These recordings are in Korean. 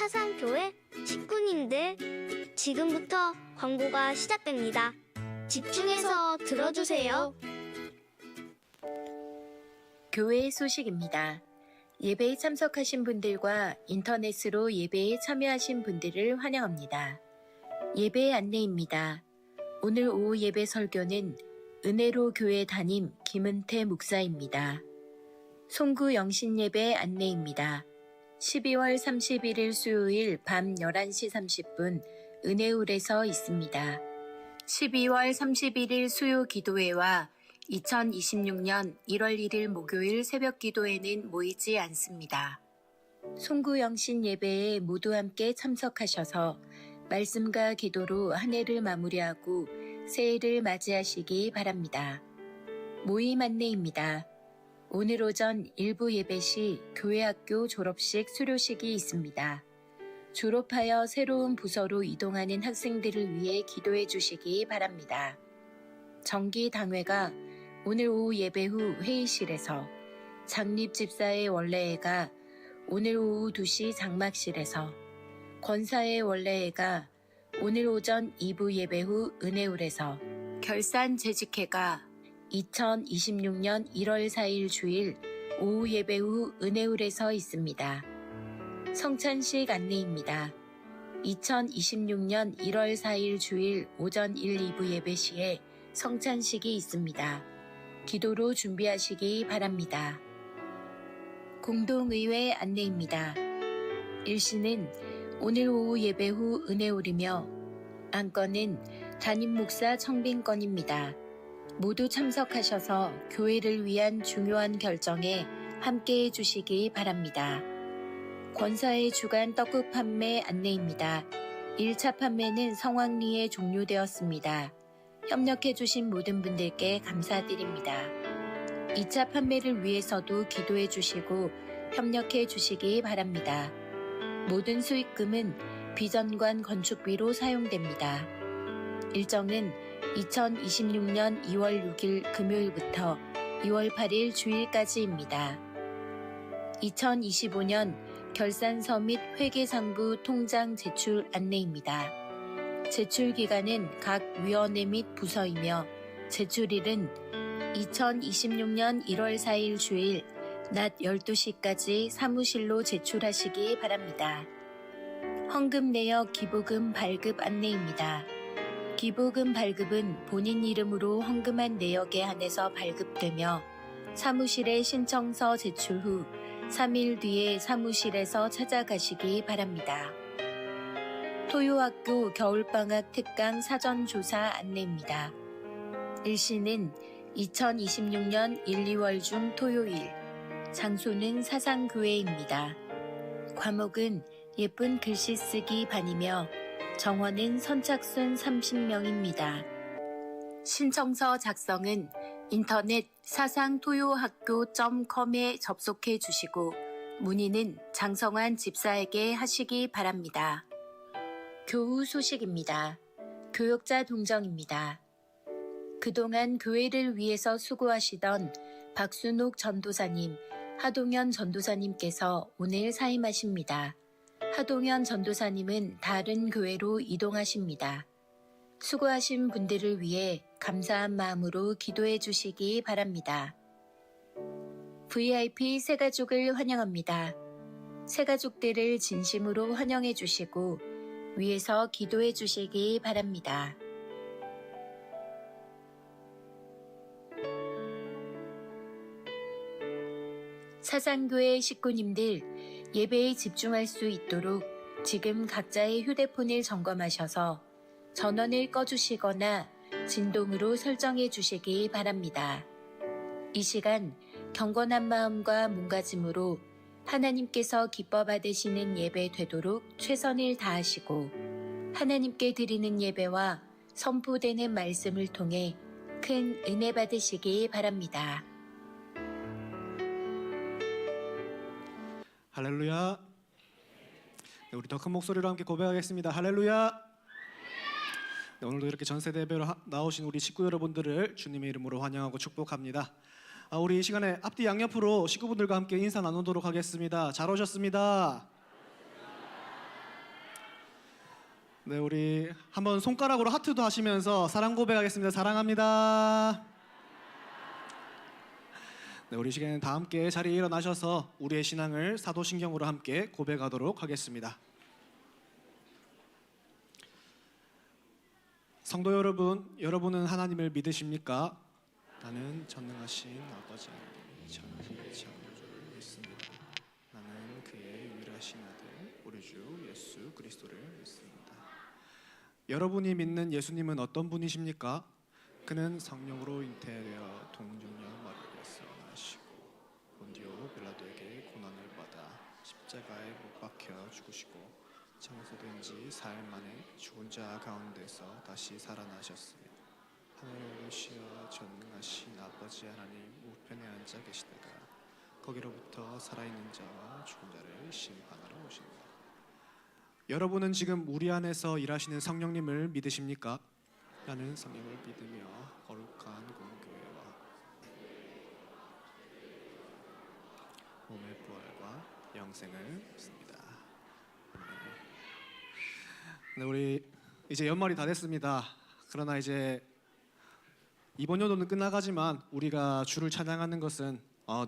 사상교회 식구님들, 지금부터 광고가 시작됩니다. 집중해서 들어주세요. 교회 소식입니다. 예배에 참석하신 분들과 인터넷으로 예배에 참여하신 분들을 환영합니다. 예배 안내입니다. 오늘 오후 예배 설교는 은혜로 교회 담임 김은태 목사입니다. 송구 영신 예배 안내입니다. 12월 31일 수요일 밤 11시 30분 은혜홀에서 있습니다. 12월 31일 수요 기도회와 2026년 1월 1일 목요일 새벽 기도회는 모이지 않습니다. 송구 영신 예배에 모두 함께 참석하셔서 말씀과 기도로 한 해를 마무리하고 새해를 맞이하시기 바랍니다. 모임 안내입니다. 오늘 오전 일부 예배 시 교회학교 졸업식 수료식이 있습니다. 졸업하여 새로운 부서로 이동하는 학생들을 위해 기도해 주시기 바랍니다. 정기 당회가 오늘 오후 예배 후 회의실에서, 장립집사의 원래회가 오늘 오후 2시 장막실에서, 권사의 원래회가 오늘 오전 2부 예배 후 은혜홀에서, 결산 재직회가 2026년 1월 4일 주일 오후 예배 후 은혜홀에서 있습니다. 성찬식 안내입니다. 2026년 1월 4일 주일 오전 1, 2부 예배 시에 성찬식이 있습니다. 기도로 준비하시기 바랍니다. 공동의회 안내입니다. 일시는 오늘 오후 예배 후 은혜홀이며 안건은 담임 목사 청빙건입니다. 모두 참석하셔서 교회를 위한 중요한 결정에 함께해 주시기 바랍니다. 권사의 주간 떡국 판매 안내입니다. 1차 판매는 성황리에 종료되었습니다. 협력해 주신 모든 분들께 감사드립니다. 2차 판매를 위해서도 기도해 주시고 협력해 주시기 바랍니다. 모든 수익금은 비전관 건축비로 사용됩니다. 일정은 2026년 2월 6일 금요일부터 2월 8일 주일까지입니다. 2025년 결산서 및 회계상부 통장 제출 안내입니다. 제출 기간은 각 위원회 및 부서이며 제출일은 2026년 1월 4일 주일 낮 12시까지 사무실로 제출하시기 바랍니다. 헌금 내역 기부금 발급 안내입니다. 기부금 발급은 본인 이름으로 헌금한 내역에 한해서 발급되며 사무실에 신청서 제출 후 3일 뒤에 사무실에서 찾아가시기 바랍니다. 토요학교 겨울방학 특강 사전조사 안내입니다. 일시는 2026년 1, 2월 중 토요일, 장소는 사상교회입니다. 과목은 예쁜 글씨 쓰기 반이며 정원은 선착순 30명입니다. 신청서 작성은 인터넷 사상토요학교.com에 접속해 주시고 문의는 장성환 집사에게 하시기 바랍니다. 교우 소식입니다. 교역자 동정입니다. 그동안 교회를 위해서 수고하시던 박순옥 전도사님, 하동현 전도사님께서 오늘 사임하십니다. 하동현 전도사님은 다른 교회로 이동하십니다. 수고하신 분들을 위해 감사한 마음으로 기도해 주시기 바랍니다. VIP 새가족을 환영합니다. 새가족들을 진심으로 환영해 주시고 위에서 기도해 주시기 바랍니다. 사상교회 식구님들, 예배에 집중할 수 있도록 지금 각자의 휴대폰을 점검하셔서 전원을 꺼주시거나 진동으로 설정해 주시기 바랍니다. 이 시간 경건한 마음과 몸가짐으로 하나님께서 기뻐 받으시는 예배 되도록 최선을 다하시고 하나님께 드리는 예배와 선포되는 말씀을 통해 큰 은혜 받으시기 바랍니다. 할렐루야. 네, 우리 더 큰 목소리로 함께 고백하겠습니다. 할렐루야. 네, 오늘도 이렇게 전세대 예배로 나오신 우리 식구 여러분들을 주님의 이름으로 환영하고 축복합니다. 우리 이 시간에 앞뒤 양옆으로 식구분들과 함께 인사 나누도록 하겠습니다. 잘 오셨습니다. 네, 우리 한번 손가락으로 하트도 하시면서 사랑 고백하겠습니다. 사랑합니다. 네, 우리 시간에는 다 함께 자리에 일어나셔서 우리의 신앙을 사도신경으로 함께 고백하도록 하겠습니다. 성도 여러분, 여러분은 하나님을 믿으십니까? 나는 전능하신 아버지 하나님, 천지 창조주를 믿습니다. 나는 그의 유일하신 아들, 우리 주 예수 그리스도를 믿습니다. 여러분이 믿는 예수님은 어떤 분이십니까? 그는 성령으로 잉태되어 동정녀 마리아에서 나시고 본디오 빌라도에게 고난을 받아 십자가에 못 박혀 죽으시고 장사된 지 사흘 만에 죽은 자 가운데서 다시 살아나셨으며 하늘에 오르시어 전능하신 아버지 하나님 우편에 앉아 계시다가 거기로부터 살아있는 자와 죽은 자를 심판하러 오십니다. 여러분은 지금 우리 안에서 일하시는 성령님을 믿으십니까? 나는 성령을 믿으며 거룩한 공교회와 몸의 부활과 영생을 믿습니다. 네, 우리 이제 연말이 다 됐습니다. 그러나 이제 이번 연도는 끝나가지만 우리가 주를 찬양하는 것은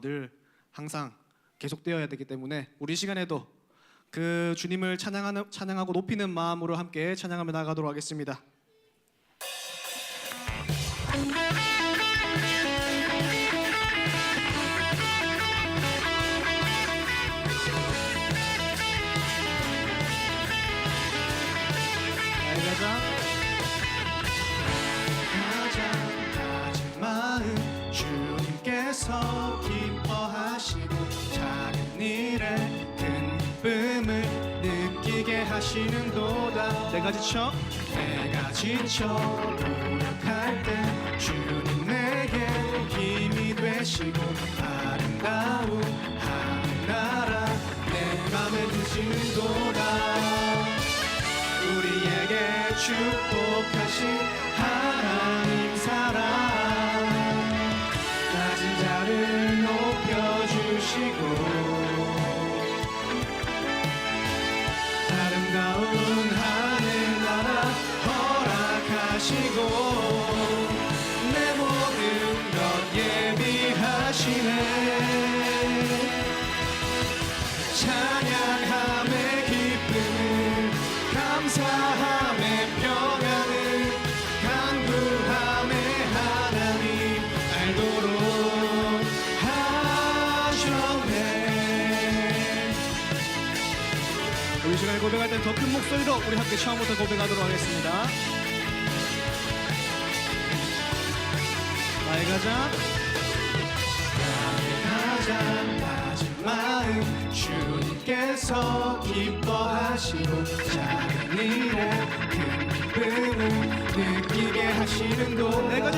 늘 항상 계속되어야 되기 때문에 우리 시간에도 그 주님을 찬양하고 높이는 마음으로 함께 찬양하며 나가도록 하겠습니다. 가장 마음 주님께서 기뻐하시고 작은 일에 큰 기쁨을 느끼게 하시는도다. 내가 지쳐 무력할 때 주님 내게 힘이 되시고 아름다운 하늘나라 내 맘에 드시는도다. 우리에게 축복하신 하나님 사랑 낮은 자를 높여주시고 아름다운 하늘나라 허락하시고 내 모든 것 예비하시네. 찬양함의 기쁨을 감사함의 평안을 간구함의 하나님 알도록 하셨네. 우리 시간에 고백할 땐 더 큰 목소리로 우리 함께 처음부터 고백하도록 하겠습니다. 나의 가장 낮은 마음 주님께서 기뻐하시고 작은 일에 큰 기쁨을 느끼게 하시는도 내가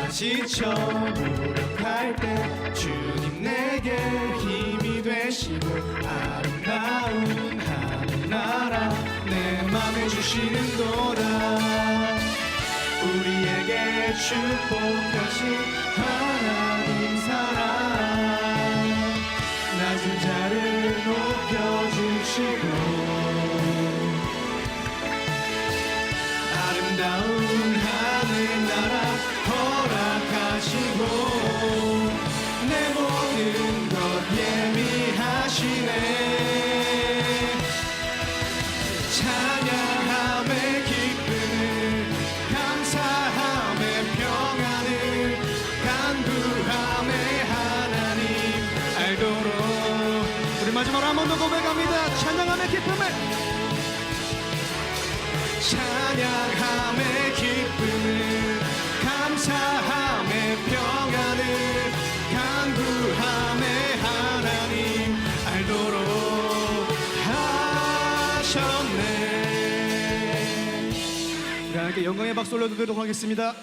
지쳐 무력할 때 주님 내게 힘이 되시고 아름다운 하늘나라 내 맘에 주시는도다. 우리에게 축복하신 하나님 사랑 낮은 자를 높여주시고 아름다운 하늘나라 허락하시고 내 모든 것 예미하시네. 찬양함의 기쁨을 감사함의 평안을 간구함의 하나님 알도록 우리 마지막으로 한 번 더 고백합니다. 찬양함의 기쁨을 찬양함의 기쁨을 감사함의 평안을 간구함의 하나님 알도록 하셨네. 우리 함께 영광의 박수 올려드리도록 하겠습니다.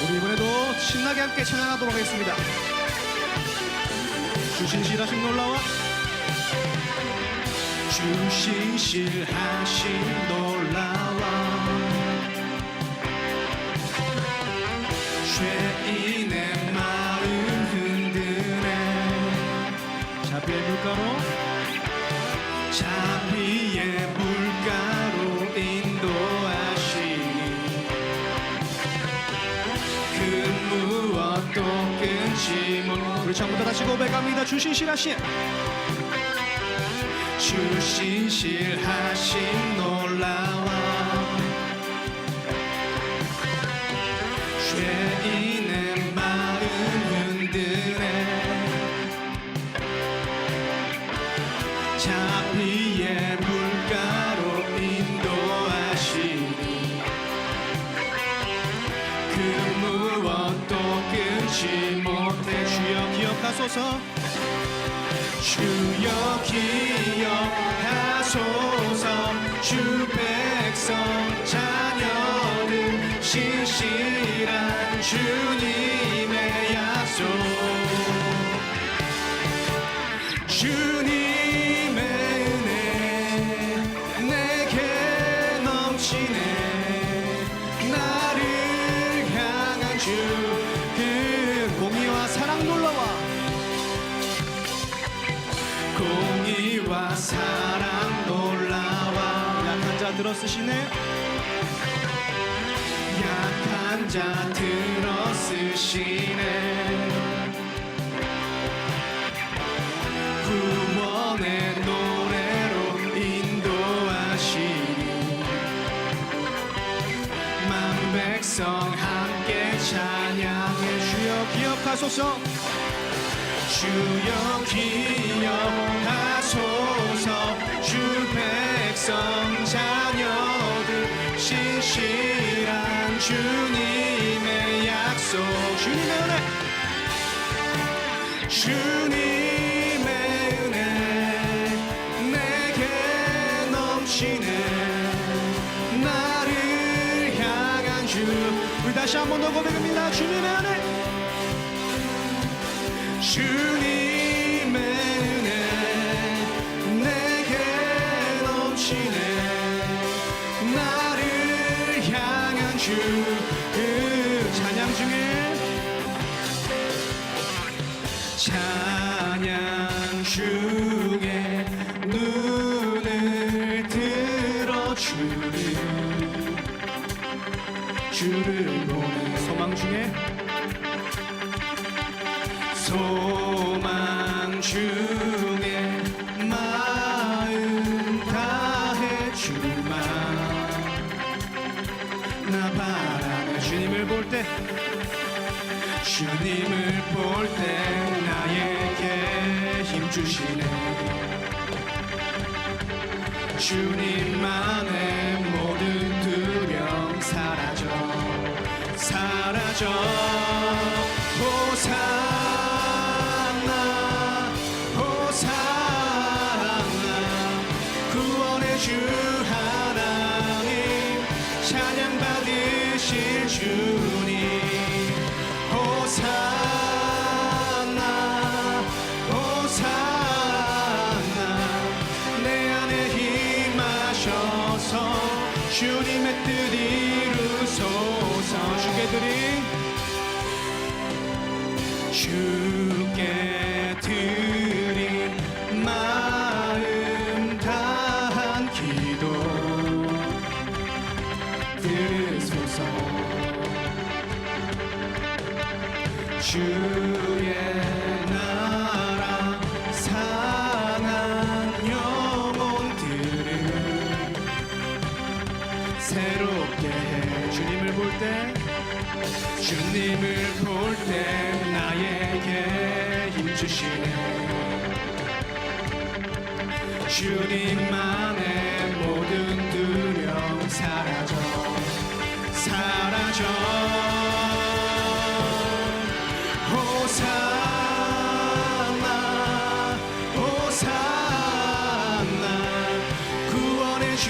우리 이번에도 신나게 함께 찬양하도록 하겠습니다. 주신실하신 놀라와 주신실하신 놀라와 죄인의 마음 흔드네. 자비의 물가로 인도하시니 그 무엇도 끊지 못. 우리 처음부터 다시 고백합니다. 주신실하신 놀라와 죄인의 마음 흔드네. 자비의 물가로 인도하시니 그 무엇도 끊지 못해. 주여 기억하소서. 주여 기억하소서. 주 백성 자녀들 신실한 주님의 약속. 주님의 은혜 내게 넘치네. 나를 향한 주 그 공의와 사랑 놀라와. 공의와 사랑 놀라와. 약한 자 들어쓰시네. 약한 자 들어쓰시네. 구원의 노래로 인도하시니 만 백성 함께 찬양해. 주여 기억하소서. 주여 기억하소서. 주 백성 자녀들 신실한 주님의 약속. 주님의 은혜 주님의 은혜 내게 넘치네. 나를 향한 주. 우리 다시 한 번 더 고백합니다. 주님의 은혜 주님의 은혜 내게 넘치네. 나를 향한 주. 그 찬양 중에 눈을 들어주는 주를 보는 소망 중에 마음 다해 주마. 나 바라네. 주님을 볼 때 나에게 힘 주시네. 주님만의 모든 두려움 사라져. 호산나 구원의 주 하나님 찬양 받으실 주님. 호산나 내 안에 힘하셔서 주님의 뜻 이루소서. 주께 드린 마음 다한 기도 들으소서. 주의 나라 상한 영혼들을 새롭게 해. 주님을 볼 때 나에게 힘 주시네. 주님만의 모든 두려움 사라져. 호산나 구원의 주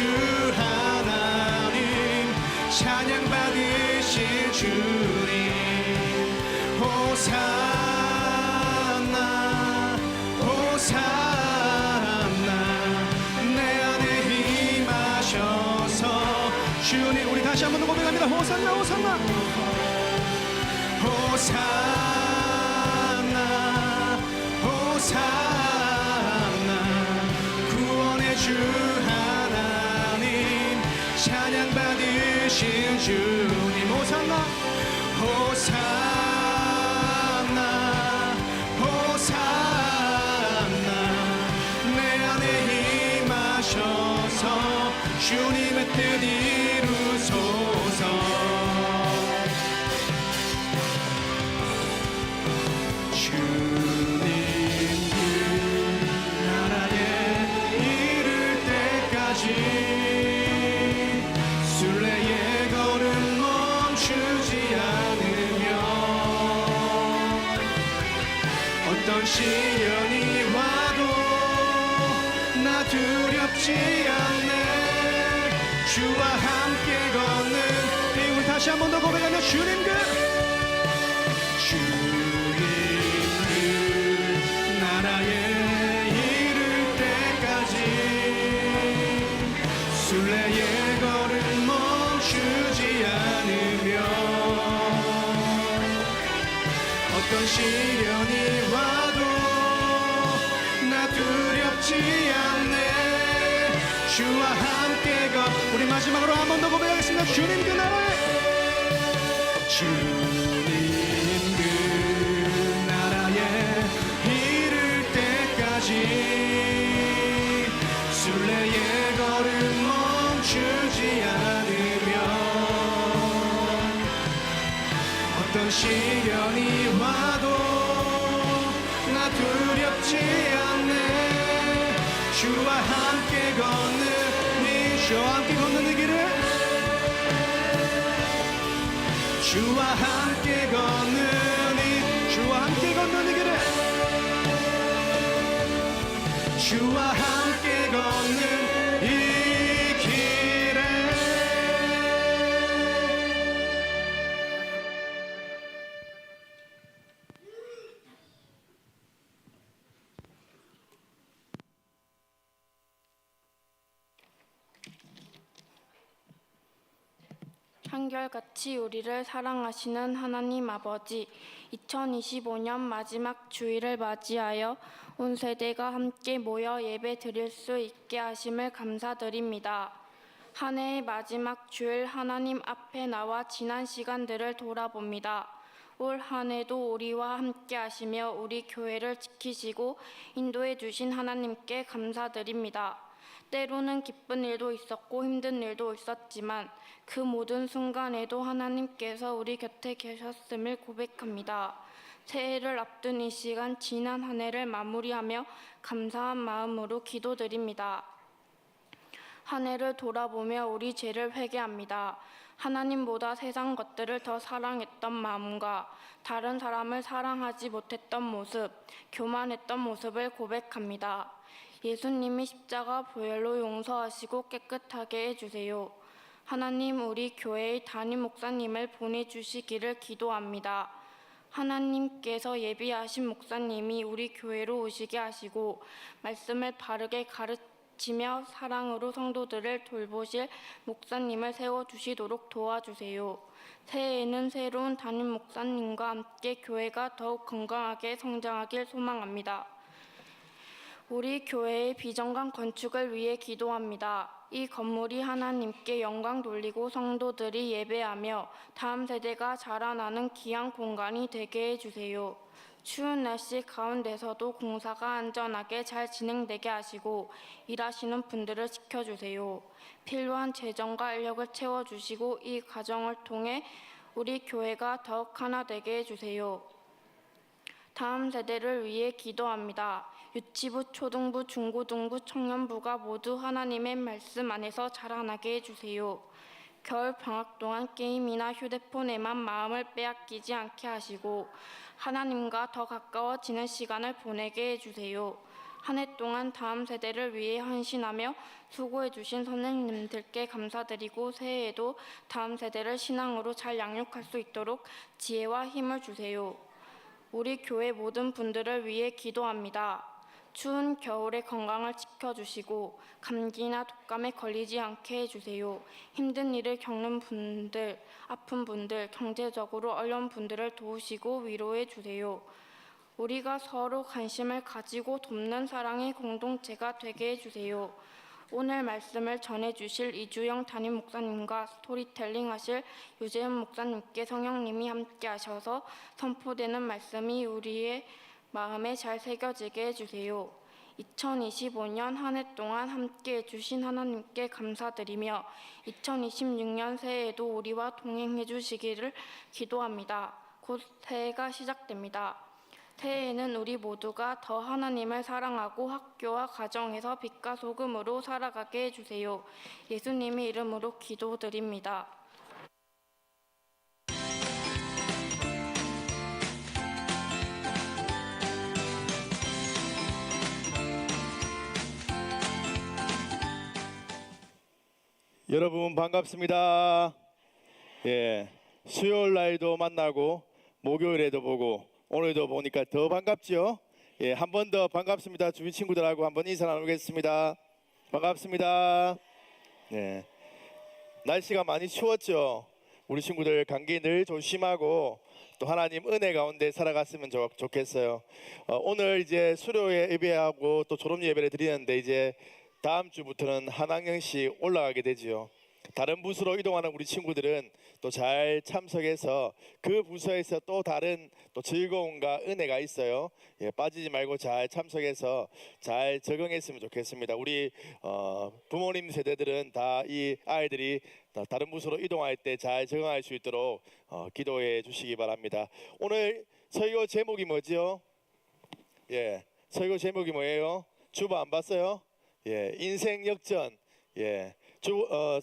하나님 찬양 받으실 주님. 호산나 내 안에 힘하셔서 주님. 우리 다시 한 번 더 고백합니다. 호산나 호산나 호산나 구원의 주 하나님 찬양 받으신 주님 호산나 호산나 호산나 내 안에 임하셔서 주님의 뜻 이루소서 주님 그 나라에 이를 때까지 순례의 걸음 멈추지 않으며 어떤 시련이 와도 나 두렵지 않네 주와 함께 걷는 우리 다시 한 번 더 고백하며 주님 그 나라에 이를 때까지 순례의 걸음 멈추지 않으며 어떤 시련이 와도 나 두렵지 않네 주와 함께 우리 마지막으로 한 번 더 고백하겠습니다 주님 그 나라에 주님 그 나라에 이를 때까지 순례의 걸음 멈추지 않으며 어떤 시련이 와도 나 두렵지 않네 주와 함께 걷는 주와 함께 걷는 이 길을 주와 함께 걷는 주와 함께 걷는 이 길을 주와 함께 걷는 이 길에 한결같이 우리를 사랑하시는 하나님 아버지, 2025년 마지막 주일을 맞이하여 온 세대가 함께 모여 예배 드릴 수 있게 하심을 감사드립니다. 한 해의 마지막 주일 하나님 앞에 나와 지난 시간들을 돌아봅니다. 올 한 해도 우리와 함께 하시며 우리 교회를 지키시고 인도해 주신 하나님께 감사드립니다. 때로는 기쁜 일도 있었고 힘든 일도 있었지만 그 모든 순간에도 하나님께서 우리 곁에 계셨음을 고백합니다. 새해를 앞둔 이 시간 지난 한 해를 마무리하며 감사한 마음으로 기도드립니다. 한 해를 돌아보며 우리 죄를 회개합니다. 하나님보다 세상 것들을 더 사랑했던 마음과 다른 사람을 사랑하지 못했던 모습, 교만했던 모습을 고백합니다. 예수님이 십자가 보혈로 용서하시고 깨끗하게 해주세요. 하나님, 우리 교회의 담임 목사님을 보내주시기를 기도합니다. 하나님께서 예비하신 목사님이 우리 교회로 오시게 하시고 말씀을 바르게 가르치며 사랑으로 성도들을 돌보실 목사님을 세워주시도록 도와주세요. 새해에는 새로운 담임 목사님과 함께 교회가 더욱 건강하게 성장하길 소망합니다. 우리 교회의 비정강 건축을 위해 기도합니다. 이 건물이 하나님께 영광 돌리고 성도들이 예배하며 다음 세대가 자라나는 귀한 공간이 되게 해주세요. 추운 날씨 가운데서도 공사가 안전하게 잘 진행되게 하시고 일하시는 분들을 지켜주세요. 필요한 재정과 인력을 채워주시고 이 과정을 통해 우리 교회가 더욱 하나 되게 해주세요. 다음 세대를 위해 기도합니다. 유치부, 초등부, 중고등부, 청년부가 모두 하나님의 말씀 안에서 자라나게 해주세요. 겨울 방학 동안 게임이나 휴대폰에만 마음을 빼앗기지 않게 하시고 하나님과 더 가까워지는 시간을 보내게 해주세요. 한 해 동안 다음 세대를 위해 헌신하며 수고해주신 선생님들께 감사드리고 새해에도 다음 세대를 신앙으로 잘 양육할 수 있도록 지혜와 힘을 주세요. 우리 교회 모든 분들을 위해 기도합니다. 추운 겨울에 건강을 지켜주시고 감기나 독감에 걸리지 않게 해주세요. 힘든 일을 겪는 분들, 아픈 분들, 경제적으로 어려운 분들을 도우시고 위로해 주세요. 우리가 서로 관심을 가지고 돕는 사랑의 공동체가 되게 해주세요. 오늘 말씀을 전해주실 이주영 담임 목사님과 스토리텔링 하실 유재훈 목사님께 성령님이 함께 하셔서 선포되는 말씀이 우리의 마음에 잘 새겨지게 해주세요. 2025년 한 해 동안 함께 해주신 하나님께 감사드리며 2026년 새해에도 우리와 동행해 주시기를 기도합니다. 곧 새해가 시작됩니다. 새해에는 우리 모두가 더 하나님을 사랑하고 학교와 가정에서 빛과 소금으로 살아가게 해주세요. 예수님의 이름으로 기도드립니다. 여러분 반갑습니다. 예, 수요일 날도 만나고 목요일에도 보고 오늘도 보니까 더 반갑죠? 예, 한 번 더 반갑습니다. 주변 친구들하고 한번 인사 나누겠습니다. 반갑습니다. 네, 날씨가 많이 추웠죠? 우리 친구들 감기 늘 조심하고 또 하나님 은혜 가운데 살아갔으면 좋겠어요. 오늘 이제 수료회 예배하고 또 졸업 예배를 드리는데 이제 다음 주부터는 한 학년씩 올라가게 되지요. 다른 부서로 이동하는 우리 친구들은 또 잘 참석해서 그 부서에서 또 다른 또 즐거움과 은혜가 있어요. 예, 빠지지 말고 잘 참석해서 잘 적응했으면 좋겠습니다. 우리 부모님 세대들은 다 이 아이들이 다른 부서로 이동할 때 잘 적응할 수 있도록 기도해 주시기 바랍니다. 오늘 설교 제목이 뭐지요? 예, 설교 제목이 뭐예요? 주보 안 봤어요? 예, 인생 역전. 예,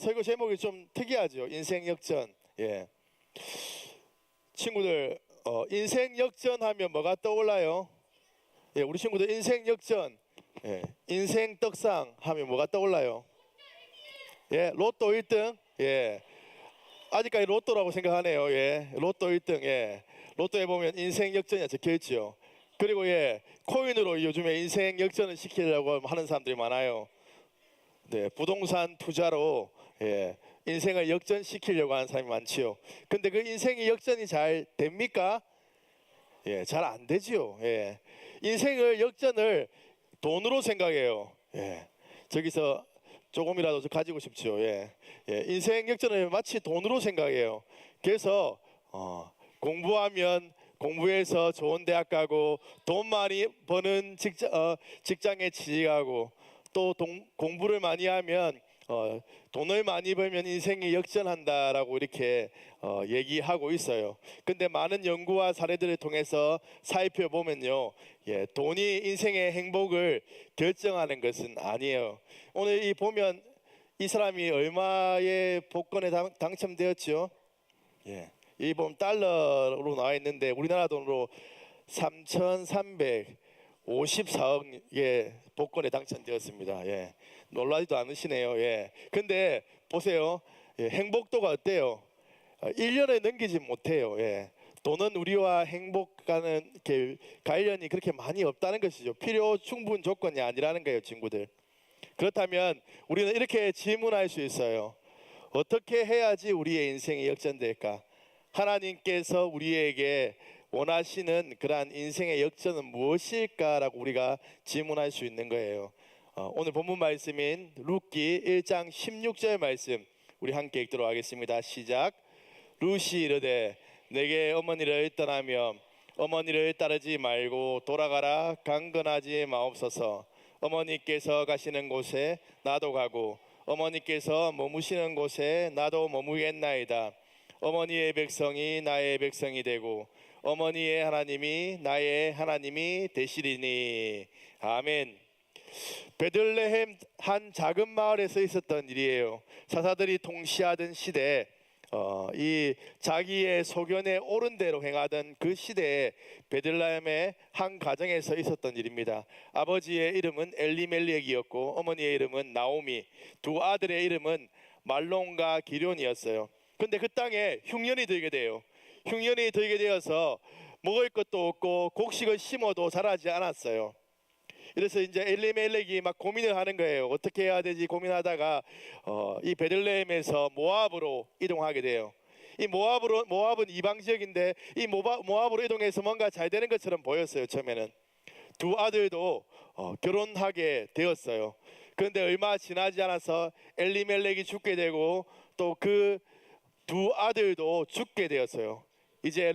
설교 제목이 좀 특이하죠. 인생 역전. 예, 친구들 인생 역전하면 뭐가 떠올라요? 예, 우리 친구들 인생 역전, 예, 인생 떡상 하면 뭐가 떠올라요? 예, 로또 1등. 예, 아직까지 로또라고 생각하네요. 예, 로또 1등. 예, 로또에 보면 인생 역전이 적혀 있죠. 그리고 예, 코인으로 요즘에 인생 역전을 시키려고 하는 사람들이 많아요. 네, 부동산 투자로 예, 인생을 역전시키려고 하는 사람이 많지요. 근데 그 인생이 역전이 잘 됩니까? 예, 잘 안 되지요. 예, 인생을 역전을 돈으로 생각해요. 예, 저기서 조금이라도 가지고 싶죠. 예, 예, 인생 역전을 마치 돈으로 생각해요. 그래서 공부하면 공부해서 좋은 대학 가고 돈 많이 버는 직장에 취직하고 또 공부를 많이 하면 돈을 많이 벌면 인생이 역전한다라고 이렇게 얘기하고 있어요. 근데 많은 연구와 사례들을 통해서 살펴보면요, 예, 돈이 인생의 행복을 결정하는 것은 아니에요. 오늘 이 보면 이 사람이 얼마의 복권에 당첨되었죠? 예, 이 보면 달러로 나와 있는데 우리나라 돈으로 3,354억의 복권에 당첨되었습니다. 예, 놀라지도 않으시네요. 예, 근데 보세요. 예, 행복도가 어때요? 1년에 넘기지 못해요. 예, 돈은 우리와 행복과는 이렇게 관련이 그렇게 많이 없다는 것이죠. 필요 충분 조건이 아니라는 거예요, 친구들. 그렇다면 우리는 이렇게 질문할 수 있어요. 어떻게 해야지 우리의 인생이 역전될까? 하나님께서 우리에게 원하시는 그러한 인생의 역전은 무엇일까라고 우리가 질문할 수 있는 거예요. 오늘 본문 말씀인 룻기 1장 16절 말씀 우리 함께 읽도록 하겠습니다. 시작. 룻이 이르되 내게 어머니를 떠나며 어머니를 따르지 말고 돌아가라 강건하지 마옵소서. 어머니께서 가시는 곳에 나도 가고 어머니께서 머무시는 곳에 나도 머무겠나이다. 어머니의 백성이 나의 백성이 되고 어머니의 하나님이 나의 하나님이 되시리니. 아멘. 베들레헴 한 작은 마을에서 있었던 일이에요. 사사들이 통치하던 시대에 이 자기의 소견에 옳은 대로 행하던 그 시대에 베들레헴의 한 가정에서 있었던 일입니다. 아버지의 이름은 엘리멜렉이었고 어머니의 이름은 나오미, 두 아들의 이름은 말론과 기럐이었어요. 근데 그 땅에 흉년이 들게 돼요. 흉년이 들게 되어서 먹을 것도 없고 곡식을 심어도 자라지 않았어요. 그래서 이제 엘리멜렉이 막 고민을 하는 거예요. 어떻게 해야 되지 고민하다가 이 베들레헴에서 모압으로 이동하게 돼요. 이 모압은 이방 지역인데 이 모압으로 이동해서 뭔가 잘 되는 것처럼 보였어요. 처음에는 두 아들도 결혼하게 되었어요. 그런데 얼마 지나지 않아서 엘리멜렉이 죽게 되고 또 그 두 아들도 죽게 되었어요. 이제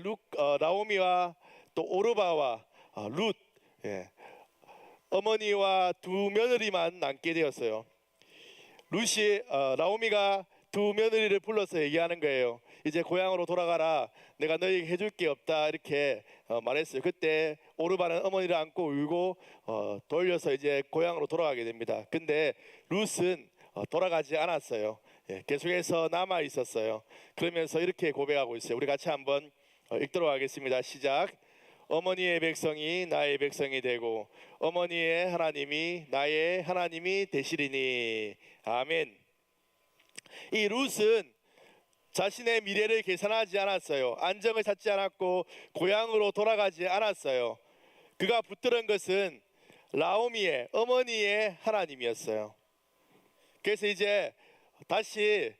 라오미와 또 오르바와 룻, 예, 어머니와 두 며느리만 남게 되었어요. 라오미가 두 며느리를 불러서 얘기하는 거예요. 이제 고향으로 돌아가라. 내가 너희에게 해줄 게 없다. 이렇게 말했어요. 그때 오르바는 어머니를 안고 울고 돌려서 이제 고향으로 돌아가게 됩니다. 근데 룻은 돌아가지 않았어요. 예, 계속해서 남아 있었어요. 그러면서 이렇게 고백하고 있어요. 우리 같이 한번 읽도록 하겠습니다. 시작. 어머니의 백성이 나의 백성이 되고 어머니의 하나님이 나의 하나님이 되시리니. 아멘. 이 룻은 자신의 미래를 계산하지 않았어요. 안정을 찾지 않았고 고향으로 돌아가지 않았어요. 그가 붙들은 것은 라오미의 어머니의 하나님이었어요. 그래서 이제 다시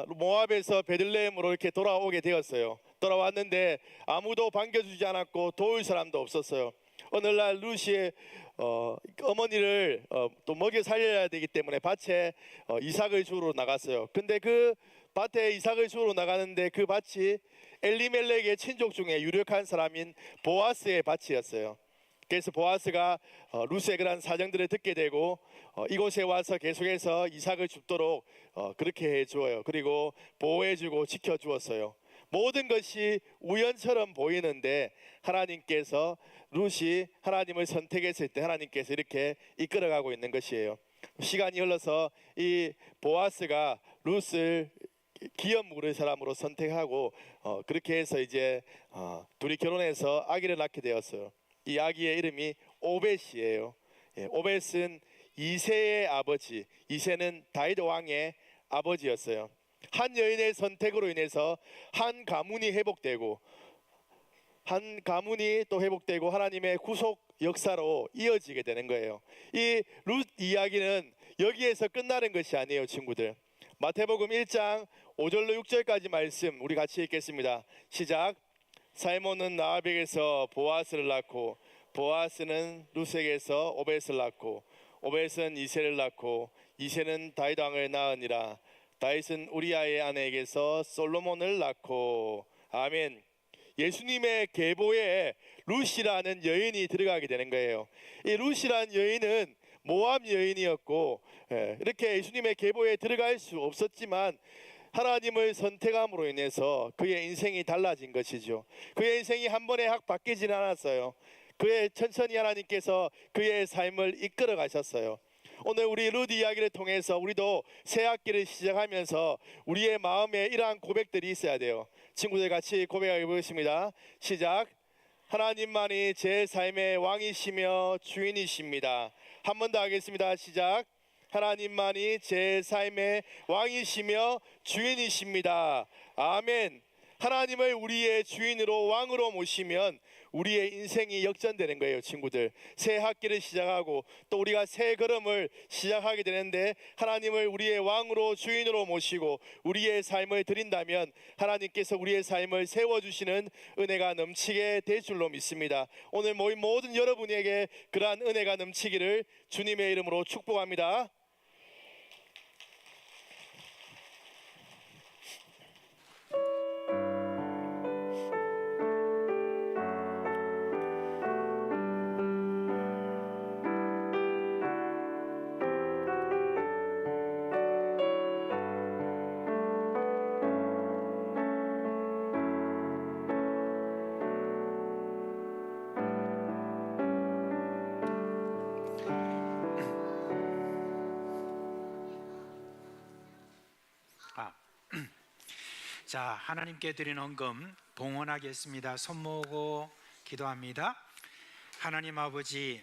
모압에서 베들레헴으로 이렇게 돌아오게 되었어요. 돌아왔는데 아무도 반겨주지 않았고 도울 사람도 없었어요. 어느 날 룻이 어머니를 또 먹여 살려야 되기 때문에 밭에 이삭을 주우러 나갔어요. 근데 그 밭에 이삭을 주우러 나가는데 그 밭이 엘리멜렉의 친족 중에 유력한 사람인 보아스의 밭이었어요. 그래서 보아스가 룻의 그런 사정들을 듣게 되고 이곳에 와서 계속해서 이삭을 줍도록 그렇게 해주어요. 그리고 보호해주고 지켜주었어요. 모든 것이 우연처럼 보이는데 하나님께서 룻이 하나님을 선택했을 때 하나님께서 이렇게 이끌어가고 있는 것이에요. 시간이 흘러서 이 보아스가 룻을 기업 물을 사람으로 선택하고 그렇게 해서 이제 둘이 결혼해서 아기를 낳게 되었어요. 이 아기의 이름이 오벳이에요. 예, 오벳은 이새의 아버지, 이새는 다윗 왕의 아버지였어요. 한 여인의 선택으로 인해서 한 가문이 회복되고 또 회복되고 하나님의 구속 역사로 이어지게 되는 거예요. 이 룻 이야기는 여기에서 끝나는 것이 아니에요, 친구들. 마태복음 1장 5절로 6절까지 말씀 우리 같이 읽겠습니다. 시작. 살몬은 라합에게서 보아스를 낳고 보아스는 룻에게서 오벳을 낳고 오벳은 이새를 낳고 이새는 다윗 왕을 낳으니라. 다윗은 우리아의 아내에게서 솔로몬을 낳고. 아멘. 예수님의 계보에 룻이라는 여인이 들어가게 되는 거예요. 이 룻이라는 여인은 모압 여인이었고 이렇게 예수님의 계보에 들어갈 수 없었지만 하나님을 선택함으로 인해서 그의 인생이 달라진 것이죠. 그의 인생이 한 번에 확 바뀌지는 않았어요. 그의 천천히 하나님께서 그의 삶을 이끌어 가셨어요. 오늘 우리 룻 이야기를 통해서 우리도 새 학기를 시작하면서 우리의 마음에 이러한 고백들이 있어야 돼요. 친구들 같이 고백해 보겠습니다. 시작. 하나님만이 제 삶의 왕이시며 주인이십니다. 한 번 더 하겠습니다. 시작. 하나님만이 제 삶의 왕이시며 주인이십니다. 아멘. 하나님을 우리의 주인으로 왕으로 모시면 우리의 인생이 역전되는 거예요, 친구들. 새 학기를 시작하고 또 우리가 새 걸음을 시작하게 되는데 하나님을 우리의 왕으로 주인으로 모시고 우리의 삶을 드린다면 하나님께서 우리의 삶을 세워주시는 은혜가 넘치게 될 줄로 믿습니다. 오늘 모인 모든 여러분에게 그러한 은혜가 넘치기를 주님의 이름으로 축복합니다. 자, 하나님께 드린 헌금 봉헌하겠습니다. 손 모으고 기도합니다. 하나님 아버지,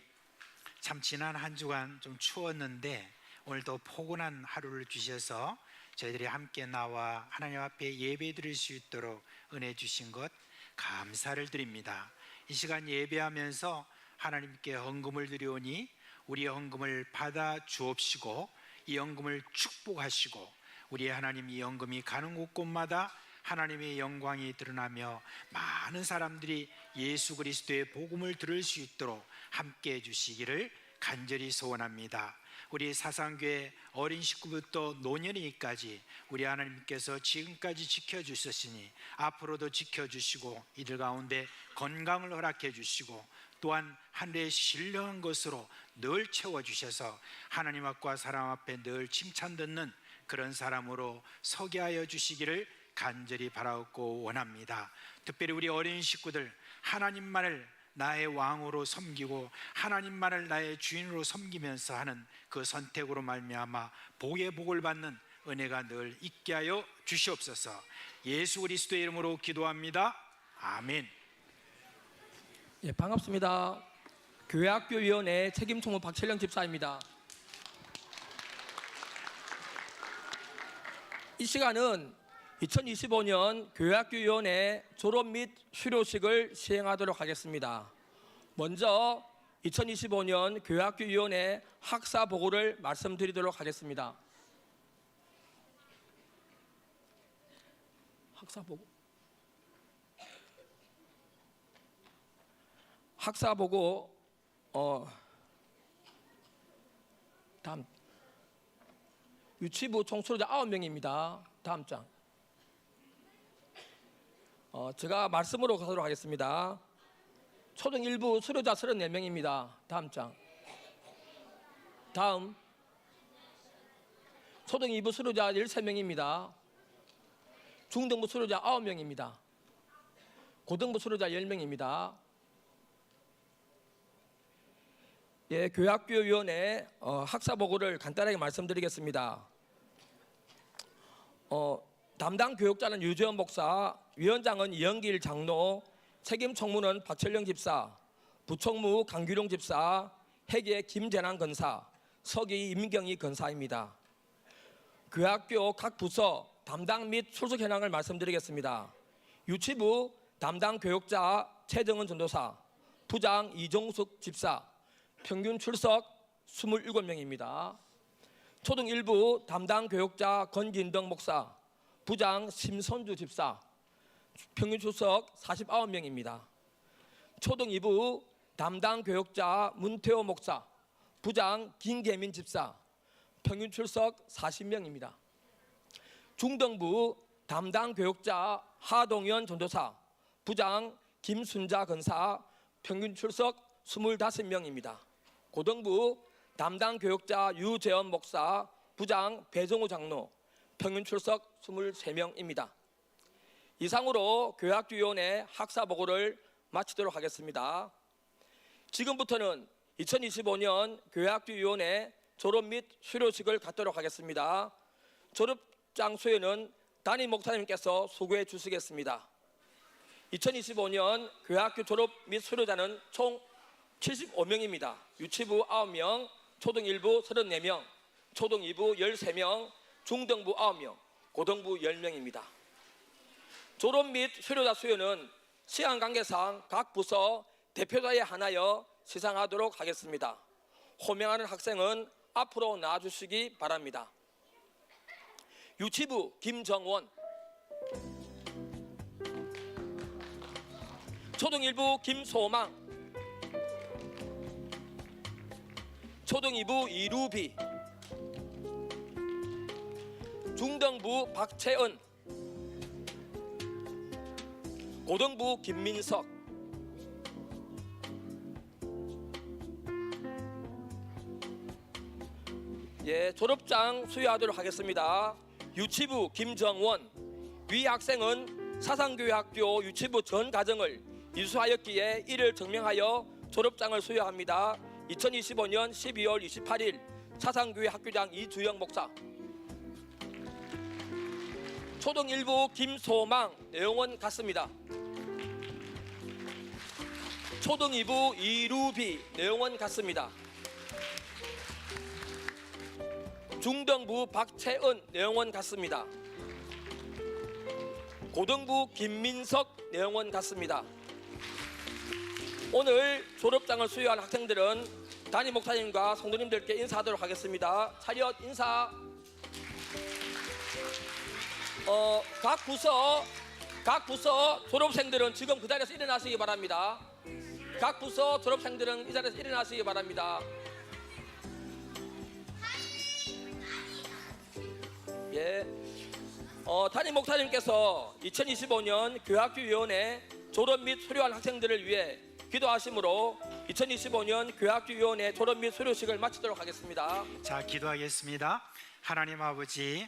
참 지난 한 주간 좀 추웠는데 오늘도 포근한 하루를 주셔서 저희들이 함께 나와 하나님 앞에 예배 드릴 수 있도록 은혜 주신 것 감사를 드립니다. 이 시간 예배하면서 하나님께 헌금을 드리오니 우리의 헌금을 받아 주옵시고 이 헌금을 축복하시고 우리의 하나님 이 헌금이 가는 곳곳마다 하나님의 영광이 드러나며 많은 사람들이 예수 그리스도의 복음을 들을 수 있도록 함께 해주시기를 간절히 소원합니다. 우리 사상교회 어린 식구부터 노년이까지 우리 하나님께서 지금까지 지켜주셨으니 앞으로도 지켜주시고 이들 가운데 건강을 허락해 주시고 또한 하늘의 신령한 것으로 늘 채워주셔서 하나님 앞과 사람 앞에 늘 칭찬 듣는 그런 사람으로 서게 하여 주시기를 간절히 바라고 원합니다. 특별히 우리 어린 식구들 하나님만을 나의 왕으로 섬기고 하나님만을 나의 주인으로 섬기면서 하는 그 선택으로 말미암아 복의 복을 받는 은혜가 늘 있게 하여 주시옵소서. 예수 그리스도의 이름으로 기도합니다. 아멘. 예, 반갑습니다. 교회학교위원회 책임총무 박철영 집사입니다. 이 시간은 2025년 교회학교위원회 졸업 및 수료식을 시행하도록 하겠습니다. 먼저 2025년 교회학교위원회 학사보고를 말씀드리도록 하겠습니다. 학사보고 다음 유치부 총 수료자 9명입니다. 다음 장. 제가 말씀으로 가도록 하겠습니다. 초등 1부 수료자 34명입니다. 다음 장. 다음. 초등 2부 수료자 13명입니다. 중등부 수료자 9명입니다. 고등부 수료자 10명입니다. 예, 교회학교위원회 학사보고를 간단하게 말씀드리겠습니다. 담당 교육자는 유재원 목사, 위원장은 이영길 장로, 책임 총무는 박철영 집사, 부총무 강규룡 집사, 회계 김재난 건사, 서기 임경희 건사입니다. 교회학교 각 부서 담당 및 출석 현황을 말씀드리겠습니다. 유치부 담당 교육자 최정은 전도사, 부장 이종숙 집사, 평균 출석 27명입니다. 초등 1부 담당 교육자 권진덕 목사, 부장 심선주 집사, 평균 출석 49명입니다. 초등 2부 담당 교육자 문태호 목사, 부장 김계민 집사, 평균 출석 40명입니다. 중등부 담당 교육자 하동현 전도사, 부장 김순자 건사, 평균 출석 25명입니다. 고등부 담당 교육자 유재원 목사, 부장 배정우 장로, 평균 출석 23명입니다. 이상으로 교회학교위원회 학사보고를 마치도록 하겠습니다. 지금부터는 2025년 교회학교위원회 졸업 및 수료식을 갖도록 하겠습니다. 졸업장 수여는 담임 목사님께서 수고해 주시겠습니다. 2025년 교회학교 졸업 및 수료자는 총 75명입니다. 유치부 9명, 초등 1부 34명, 초등 2부 13명, 중등부 9명, 고등부 10명입니다. 졸업 및 수료자 수여는 시간 관계상 각 부서 대표자에 한하여 시상하도록 하겠습니다. 호명하는 학생은 앞으로 나와주시기 바랍니다. 유치부 김정원, 초등 1부 김소망, 초등 2부 이루비, 중등부 박채은, 고등부 김민석, 예, 졸업장 수여하도록 하겠습니다. 유치부 김정원, 위 학생은 사상교회학교 유치부 전 과정을 이수하였기에 이를 증명하여 졸업장을 수여합니다. 2025년 12월 28일 사상교회 학교장 이주영 목사. 초등 1부 김소망, 내용은 같습니다. 초등 2부 이루비, 내용은 같습니다. 중등부 박채은, 내용은 같습니다. 고등부 김민석, 내용은 같습니다. 오늘 졸업장을 수여한 학생들은 담임 목사님과 성도님들께 인사하도록 하겠습니다. 차렷 인사. 각 부서 졸업생들은 지금 그 자리에서 일어나시기 바랍니다. 각 부서 졸업생들은 이 자리에서 일어나시기 바랍니다. 예. 담임 목사님께서 2025년 교학주위원회 졸업 및 수료한 학생들을 위해 기도하심으로 2025년 교학주위원회 졸업 및 수료식을 마치도록 하겠습니다. 자, 기도하겠습니다. 하나님 아버지,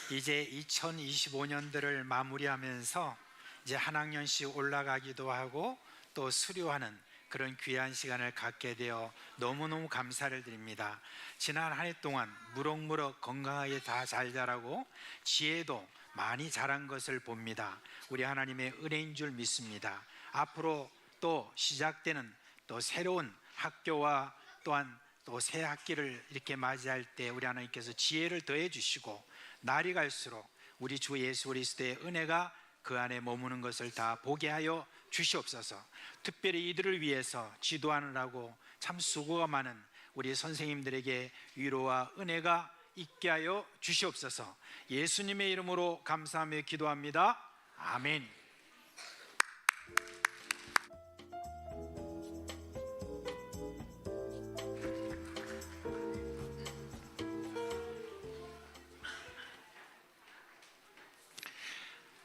이제 2025년들을 마무리하면서 이제 한 학년씩 올라가기도 하고 또 수료하는 그런 귀한 시간을 갖게 되어 너무너무 감사를 드립니다. 지난 한 해 동안 무럭무럭 건강하게 다 잘 자라고 지혜도 많이 자란 것을 봅니다. 우리 하나님의 은혜인 줄 믿습니다. 앞으로 또 시작되는 또 새로운 학교와 또한 또 새 학기를 이렇게 맞이할 때 우리 하나님께서 지혜를 더해 주시고 날이 갈수록 우리 주 예수 그리스도의 은혜가 그 안에 머무는 것을 다 보게 하여 주시옵소서. 특별히 이들을 위해서 지도하느라고 참 수고가 많은 우리 선생님들에게 위로와 은혜가 있게 하여 주시옵소서. 예수님의 이름으로 감사하며 기도합니다. 아멘.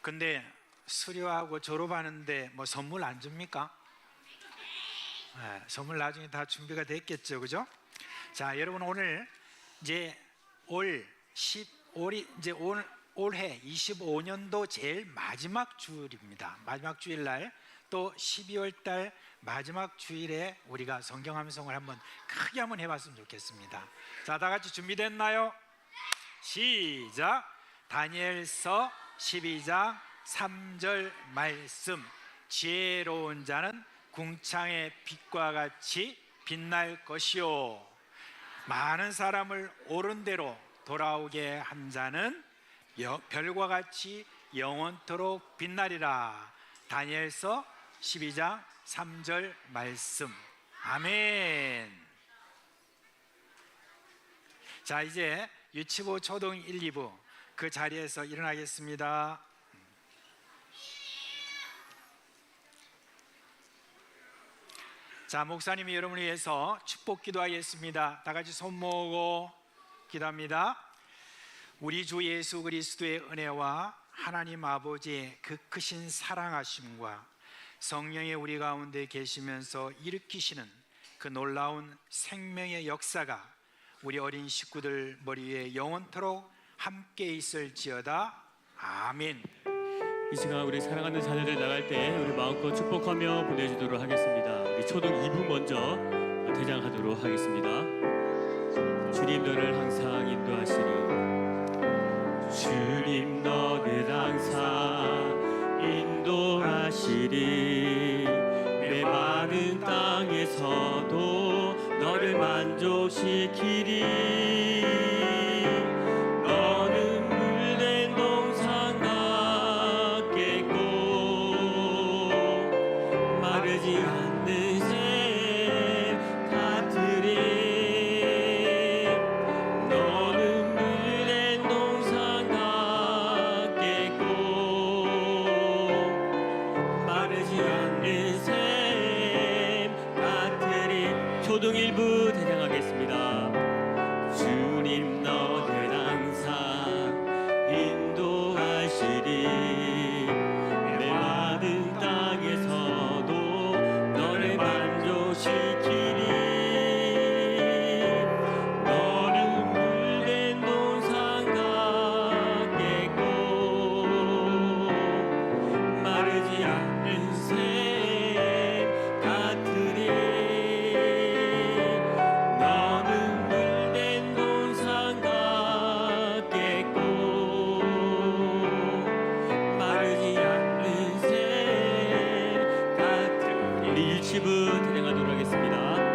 근데 수료하고 졸업하는데 뭐 선물 안 줍니까? 네, 선물 나중에 다 준비가 됐겠죠, 그죠? 자, 여러분 오늘 이제 올해 25년도 제일 마지막 주일입니다. 마지막 주일날 또 12월 달 마지막 주일에 우리가 성경 암송을 한번 크게 한번 해봤으면 좋겠습니다. 자, 다 같이 준비됐나요? 시작. 다니엘서 12장 3절 말씀. 지혜로운 자는 궁창의 빛과 같이 빛날 것이요, 많은 사람을 옳은 대로 돌아오게 한 자는 별과 같이 영원토록 빛나리라. 다니엘서 12장 3절 말씀. 아멘. 자, 이제 유치부 초등 1, 2부 그 자리에서 일어나겠습니다. 자, 목사님이 여러분을 위해서 축복 기도하겠습니다. 다 같이 손 모으고 기도합니다. 우리 주 예수 그리스도의 은혜와 하나님 아버지의 그 크신 사랑하심과 성령의 우리 가운데 계시면서 일으키시는 그 놀라운 생명의 역사가 우리 어린 식구들 머리 위에 영원토록 함께 있을지어다. 아멘. 이 시간 우리 사랑하는 자녀들 나갈 때 우리 마음껏 축복하며 보내주도록 하겠습니다. 우리 초등 2부 먼저 대장하도록 하겠습니다. 주님 너를 항상 인도하시리. 주님 너를 항상 인도하시리. 내 많은 땅에서도 너를 만족시키리. 초등 1부 대장하겠습니다. 주님 너를 항상 인도하시리. 내 많은 땅에서도 너를 만족시키리. 너는 물된 동산 같겠고 마르지 않는 샘 같으리. 일치부 진행하도록 하겠습니다.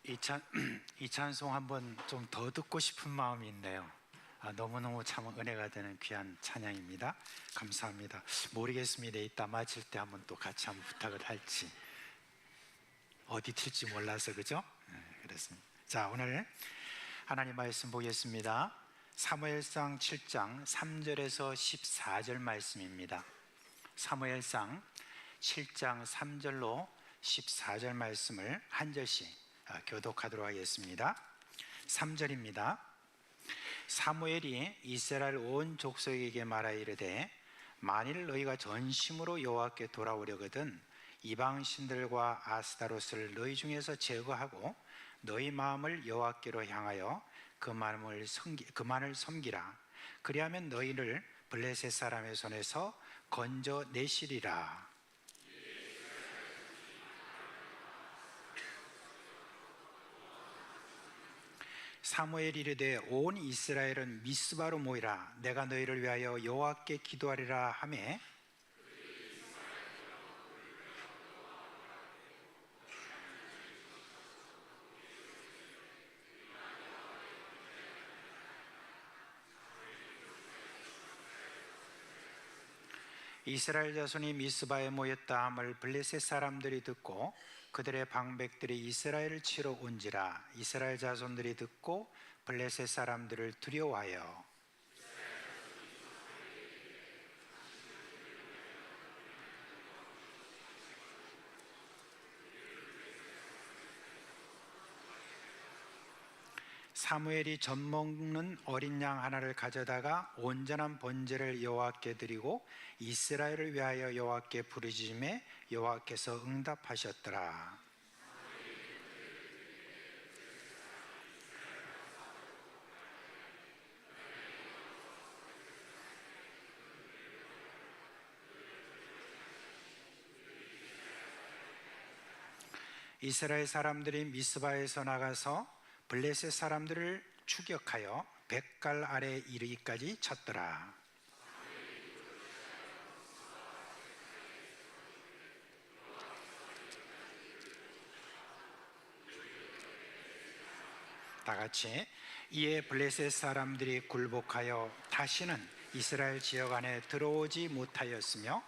이 찬송 한번 좀 더 듣고 싶은 마음이 있네요. 너무너무 참 은혜가 되는 귀한 찬양입니다. 감사합니다. 모르겠습니다. 이따 마칠 때 한번 또 같이 한번 부탁을 할지, 어디 튈지 몰라서, 그죠? 그렇습니다. 자, 오늘 하나님 말씀 보겠습니다. 사무엘상 7장 3절에서 14절 말씀입니다. 사무엘상 7장 3절로 14절 말씀을 한 절씩 교독하도록 하겠습니다. 3절입니다. 사무엘이 이스라엘 온 족속에게 말하 이르되 만일 너희가 전심으로 여호와께 돌아오려거든 이방 신들과 아스타롯을 너희 중에서 제거하고 너희 마음을 여호와께로 향하여 그만을 섬기라. 그리하면 너희를 블레셋 사람의 손에서 건져내시리라. 사무엘이 이르되 온 이스라엘은 미스바로 모이라. 내가 너희를 위하여 여호와께 기도하리라 하매 이스라엘 자손이 미스바에 모였다 함을 블레셋 사람들이 듣고 그들의 방백들이 이스라엘을 치러 온지라. 이스라엘 자손들이 듣고 블레셋 사람들을 두려워하여 사무엘이 젖 먹는 어린 양 하나를 가져다가 온전한 번제를 여호와께 드리고 이스라엘을 위하여 여호와께 부르짖음에 여호와께서 응답하셨더라. 이스라엘 사람들이 미스바에서 나가서 블레셋 사람들을 추격하여 백갈 아래 이르기까지 쳤더라. 다 같이 이에 블레셋 사람들이 굴복하여 다시는 이스라엘 지역 안에 들어오지 못하였으며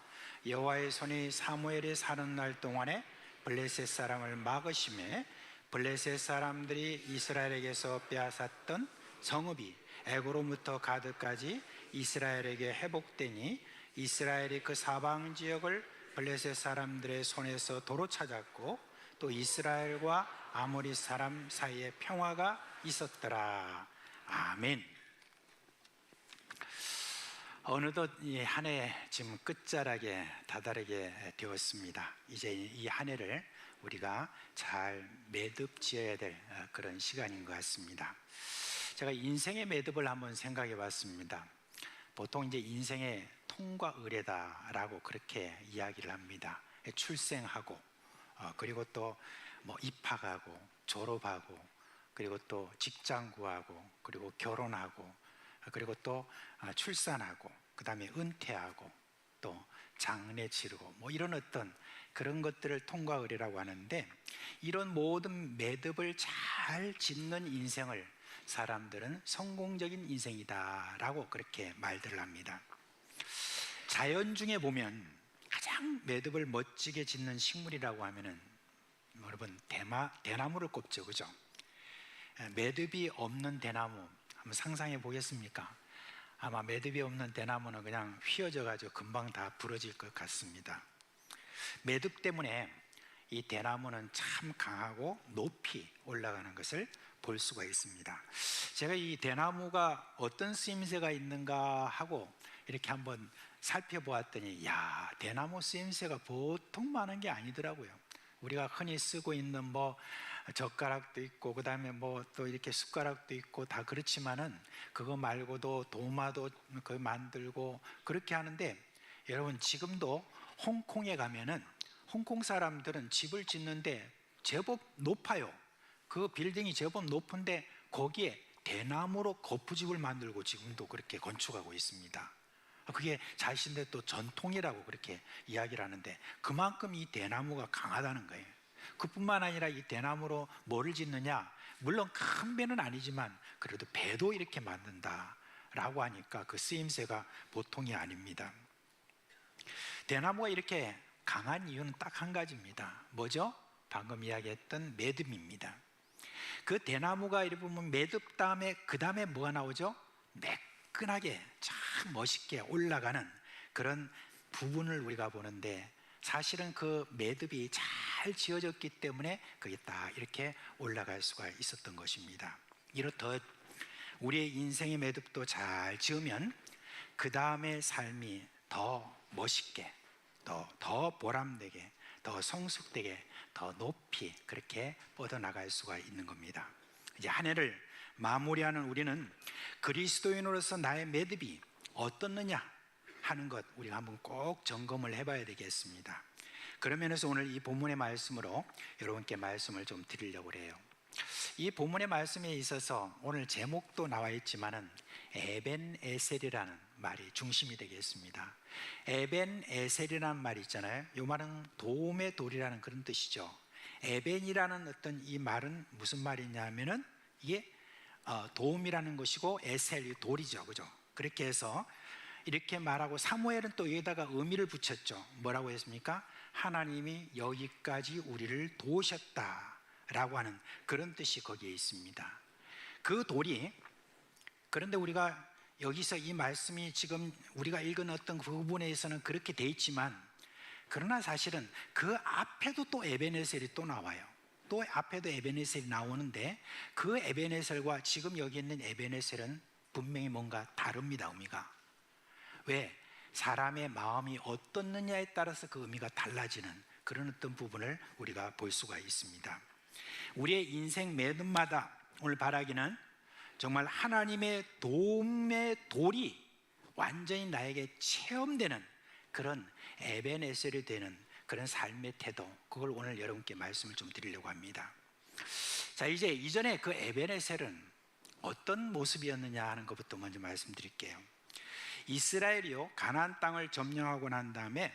여호와의 손이 사무엘이 사는 날 동안에 블레셋 사람을 막으심에 블레셋 사람들이 이스라엘에게서 빼앗았던 성읍이 애고로부터 가드까지 이스라엘에게 회복되니 이스라엘이 그 사방 지역을 블레셋 사람들의 손에서 도로 찾았고 또 이스라엘과 아모리 사람 사이에 평화가 있었더라. 아멘. 어느덧 이 한 해 지금 끝자락에 다다르게 되었습니다. 이제 이 한 해를 우리가 잘 매듭 지어야 될 그런 시간인 것 같습니다. 제가 인생의 매듭을 한번 생각해 봤습니다. 보통 이제 인생의 통과 의례다라고 그렇게 이야기를 합니다. 출생하고 그리고 또 뭐 입학하고 졸업하고 그리고 또 직장 구하고 그리고 결혼하고 그리고 또 출산하고 그 다음에 은퇴하고 또 장례 치르고 뭐 이런 어떤 그런 것들을 통과 의례라고 하는데, 이런 모든 매듭을 잘 짓는 인생을 사람들은 성공적인 인생이다라고 그렇게 말들을 합니다. 자연 중에 보면 가장 매듭을 멋지게 짓는 식물이라고 하면은 여러분 대나무를 꼽죠, 그죠? 매듭이 없는 대나무 한번 상상해 보겠습니까? 아마 매듭이 없는 대나무는 그냥 휘어져 가지고 금방 다 부러질 것 같습니다. 매듭 때문에 이 대나무는 참 강하고 높이 올라가는 것을 볼 수가 있습니다. 제가 이 대나무가 어떤 쓰임새가 있는가 하고 이렇게 한번 살펴보았더니, 야, 대나무 쓰임새가 보통 많은 게 아니더라고요. 우리가 흔히 쓰고 있는 뭐 젓가락도 있고 그다음에 뭐 또 이렇게 숟가락도 있고 다 그렇지만은 그거 말고도 도마도 그 만들고 그렇게 하는데, 여러분 지금도 홍콩에 가면은 홍콩 사람들은 집을 짓는데 제법 높아요. 그 빌딩이 제법 높은데 거기에 대나무로 거푸집을 만들고 지금도 그렇게 건축하고 있습니다. 그게 자신들의 또 전통이라고 그렇게 이야기를 하는데, 그만큼 이 대나무가 강하다는 거예요. 그뿐만 아니라 이 대나무로 뭐를 짓느냐? 물론 큰 배는 아니지만 그래도 배도 이렇게 만든다라고 하니까 그 쓰임새가 보통이 아닙니다. 대나무가 이렇게 강한 이유는 딱 한 가지입니다. 뭐죠? 방금 이야기했던 매듭입니다. 그 대나무가 이렇게 보면 매듭 다음에 그 다음에 뭐가 나오죠? 매끈하게 참 멋있게 올라가는 그런 부분을 우리가 보는데, 사실은 그 매듭이 잘 지어졌기 때문에 그게 딱 이렇게 올라갈 수가 있었던 것입니다. 이렇듯 우리의 인생의 매듭도 잘 지으면 그 다음의 삶이 더 멋있게, 더 보람되게, 더 성숙되게, 더 높이 그렇게 뻗어나갈 수가 있는 겁니다. 이제 한 해를 마무리하는 우리는 그리스도인으로서 나의 매듭이 어떻느냐 하는 것 우리가 한번 꼭 점검을 해봐야 되겠습니다. 그런 면에서 오늘 이 본문의 말씀으로 여러분께 말씀을 좀 드리려고 해요. 이 본문의 말씀에 있어서 오늘 제목도 나와 있지만은 에벤에셀이라는 말이 중심이 되겠습니다. 에벤에셀이라는 말이 있잖아요. 이 말은 도움의 돌이라는 그런 뜻이죠. 에벤이라는 어떤 이 말은 무슨 말이냐면은 이게 도움이라는 것이고 에셀이 돌이죠, 그죠? 그렇게 해서 이렇게 말하고 사무엘은 또 여기다가 의미를 붙였죠. 뭐라고 했습니까? 하나님이 여기까지 우리를 도우셨다라고 하는 그런 뜻이 거기에 있습니다. 그 돌이, 그런데 우리가 여기서 이 말씀이 지금 우리가 읽은 어떤 그 부분에서는 그렇게 돼 있지만, 그러나 사실은 그 앞에도 또 에벤에셀이 또 나와요. 또 앞에도 에벤에셀이 나오는데 그 에벤에셀과 지금 여기 있는 에벤에셀은 분명히 뭔가 다릅니다. 의미가. 왜? 사람의 마음이 어떻느냐에 따라서 그 의미가 달라지는 그런 어떤 부분을 우리가 볼 수가 있습니다. 우리의 인생 매듭마다 오늘 바라기는 정말 하나님의 도움의 돌이 완전히 나에게 체험되는 그런 에벤에셀이 되는 그런 삶의 태도, 그걸 오늘 여러분께 말씀을 좀 드리려고 합니다. 자, 이제 이전에 그 에벤에셀은 어떤 모습이었느냐 하는 것부터 먼저 말씀드릴게요. 이스라엘이요, 가나안 땅을 점령하고 난 다음에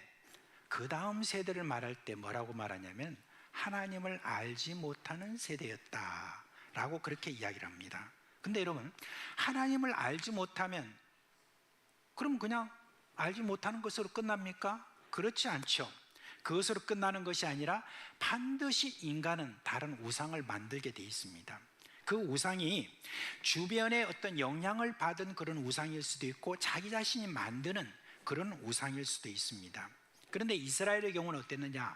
그 다음 세대를 말할 때 뭐라고 말하냐면 하나님을 알지 못하는 세대였다라고 그렇게 이야기를 합니다. 근데 여러분, 하나님을 알지 못하면 그럼 그냥 알지 못하는 것으로 끝납니까? 그렇지 않죠. 그것으로 끝나는 것이 아니라 반드시 인간은 다른 우상을 만들게 돼 있습니다. 그 우상이 주변에 어떤 영향을 받은 그런 우상일 수도 있고 자기 자신이 만드는 그런 우상일 수도 있습니다. 그런데 이스라엘의 경우는 어땠느냐?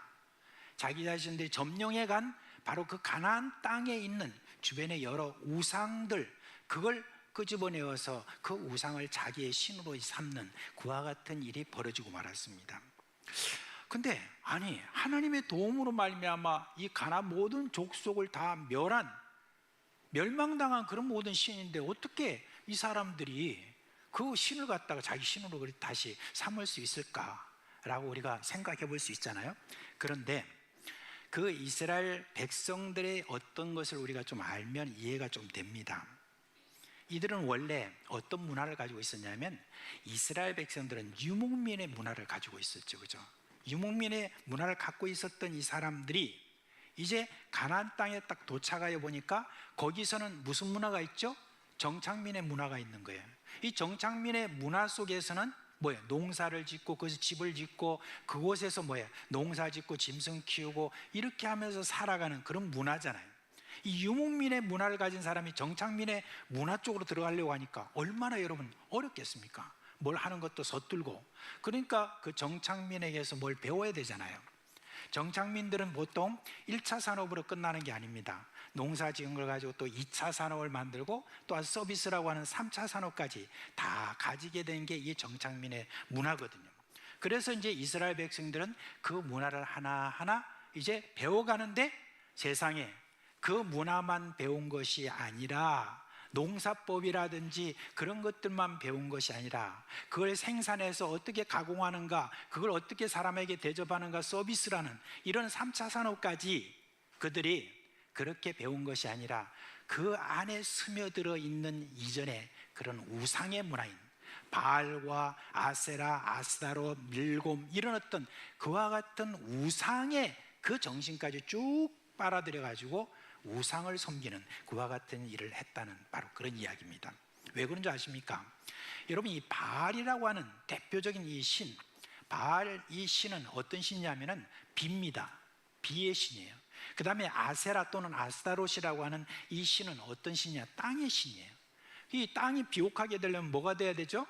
자기 자신들이 점령해 간 바로 그 가나안 땅에 있는 주변의 여러 우상들, 그걸 끄집어내어서 그 우상을 자기의 신으로 삼는 그와 같은 일이 벌어지고 말았습니다. 근데 아니, 하나님의 도움으로 말미암아 이 가나안 모든 족속을 다 멸망당한 그런 모든 신인데 어떻게 이 사람들이 그 신을 갖다가 자기 신으로 다시 삼을 수 있을까라고 우리가 생각해 볼 수 있잖아요. 그런데 그 이스라엘 백성들의 어떤 것을 우리가 좀 알면 이해가 좀 됩니다. 이들은 원래 어떤 문화를 가지고 있었냐면 이스라엘 백성들은 유목민의 문화를 가지고 있었죠, 그죠? 유목민의 문화를 갖고 있었던 이 사람들이 이제 가나안 땅에 딱 도착하여 보니까 거기서는 무슨 문화가 있죠? 정착민의 문화가 있는 거예요. 이 정착민의 문화 속에서는 뭐예요? 농사를 짓고 거기서 집을 짓고 그곳에서 뭐예요? 농사 짓고 짐승 키우고 이렇게 하면서 살아가는 그런 문화잖아요. 이 유목민의 문화를 가진 사람이 정착민의 문화 쪽으로 들어가려고 하니까 얼마나 여러분 어렵겠습니까? 뭘 하는 것도 서툴고. 그러니까 그 정착민에게서 뭘 배워야 되잖아요. 정착민들은 보통 1차 산업으로 끝나는 게 아닙니다. 농사 지은 걸 가지고 또 2차 산업을 만들고 또 서비스라고 하는 3차 산업까지 다 가지게 된 게 이 정착민의 문화거든요. 그래서 이제 이스라엘 백성들은 그 문화를 하나하나 이제 배워가는데 세상에 그 문화만 배운 것이 아니라 농사법이라든지 그런 것들만 배운 것이 아니라 그걸 생산해서 어떻게 가공하는가, 그걸 어떻게 사람에게 대접하는가, 서비스라는 이런 3차 산업까지 그들이 그렇게 배운 것이 아니라 그 안에 스며들어 있는 이전에 그런 우상의 문화인 바알과 아세라, 아스다롯, 밀곰 이런 어떤 그와 같은 우상의 그 정신까지 쭉 빨아들여 가지고 우상을 섬기는 그와 같은 일을 했다는 바로 그런 이야기입니다. 왜 그런 줄 아십니까? 여러분, 이 바알이라고 하는 대표적인 이 신, 바알 이 신은 어떤 신이냐면은 비입니다. 비의 신이에요. 그 다음에 아세라 또는 아스타롯이라고 하는 이 신은 어떤 신이냐? 땅의 신이에요. 이 땅이 비옥하게 되려면 뭐가 돼야 되죠?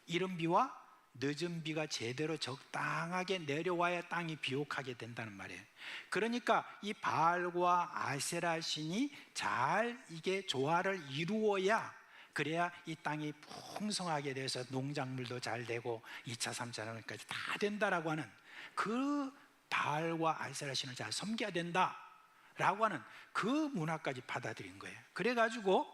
이른 비와 늦은 비가 제대로 적당하게 내려와야 땅이 비옥하게 된다는 말이에요. 그러니까 이 바알과 아세라 신이 잘 이게 조화를 이루어야, 그래야 이 땅이 풍성하게 돼서 농작물도 잘 되고 2차, 3차 산업까지 다 된다라고 하는 그 바알과 아세라 신을 잘 섬겨야 된다라고 하는 그 문화까지 받아들인 거예요. 그래가지고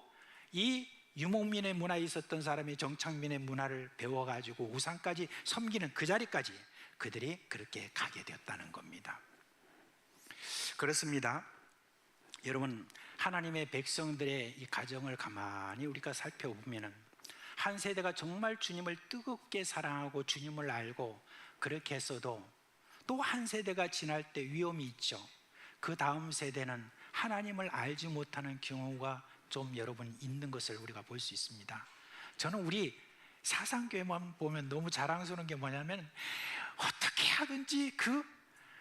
이 유목민의 문화에 있었던 사람이 정착민의 문화를 배워가지고 우상까지 섬기는 그 자리까지 그들이 그렇게 가게 되었다는 겁니다. 그렇습니다. 여러분, 하나님의 백성들의 이 가정을 가만히 우리가 살펴보면 한 세대가 정말 주님을 뜨겁게 사랑하고 주님을 알고 그렇게 했어도 또 한 세대가 지날 때 위험이 있죠. 그 다음 세대는 하나님을 알지 못하는 경우가 좀 여러분 있는 것을 우리가 볼 수 있습니다. 저는 우리 사상교회만 보면 너무 자랑스러운 게 뭐냐면 어떻게 하든지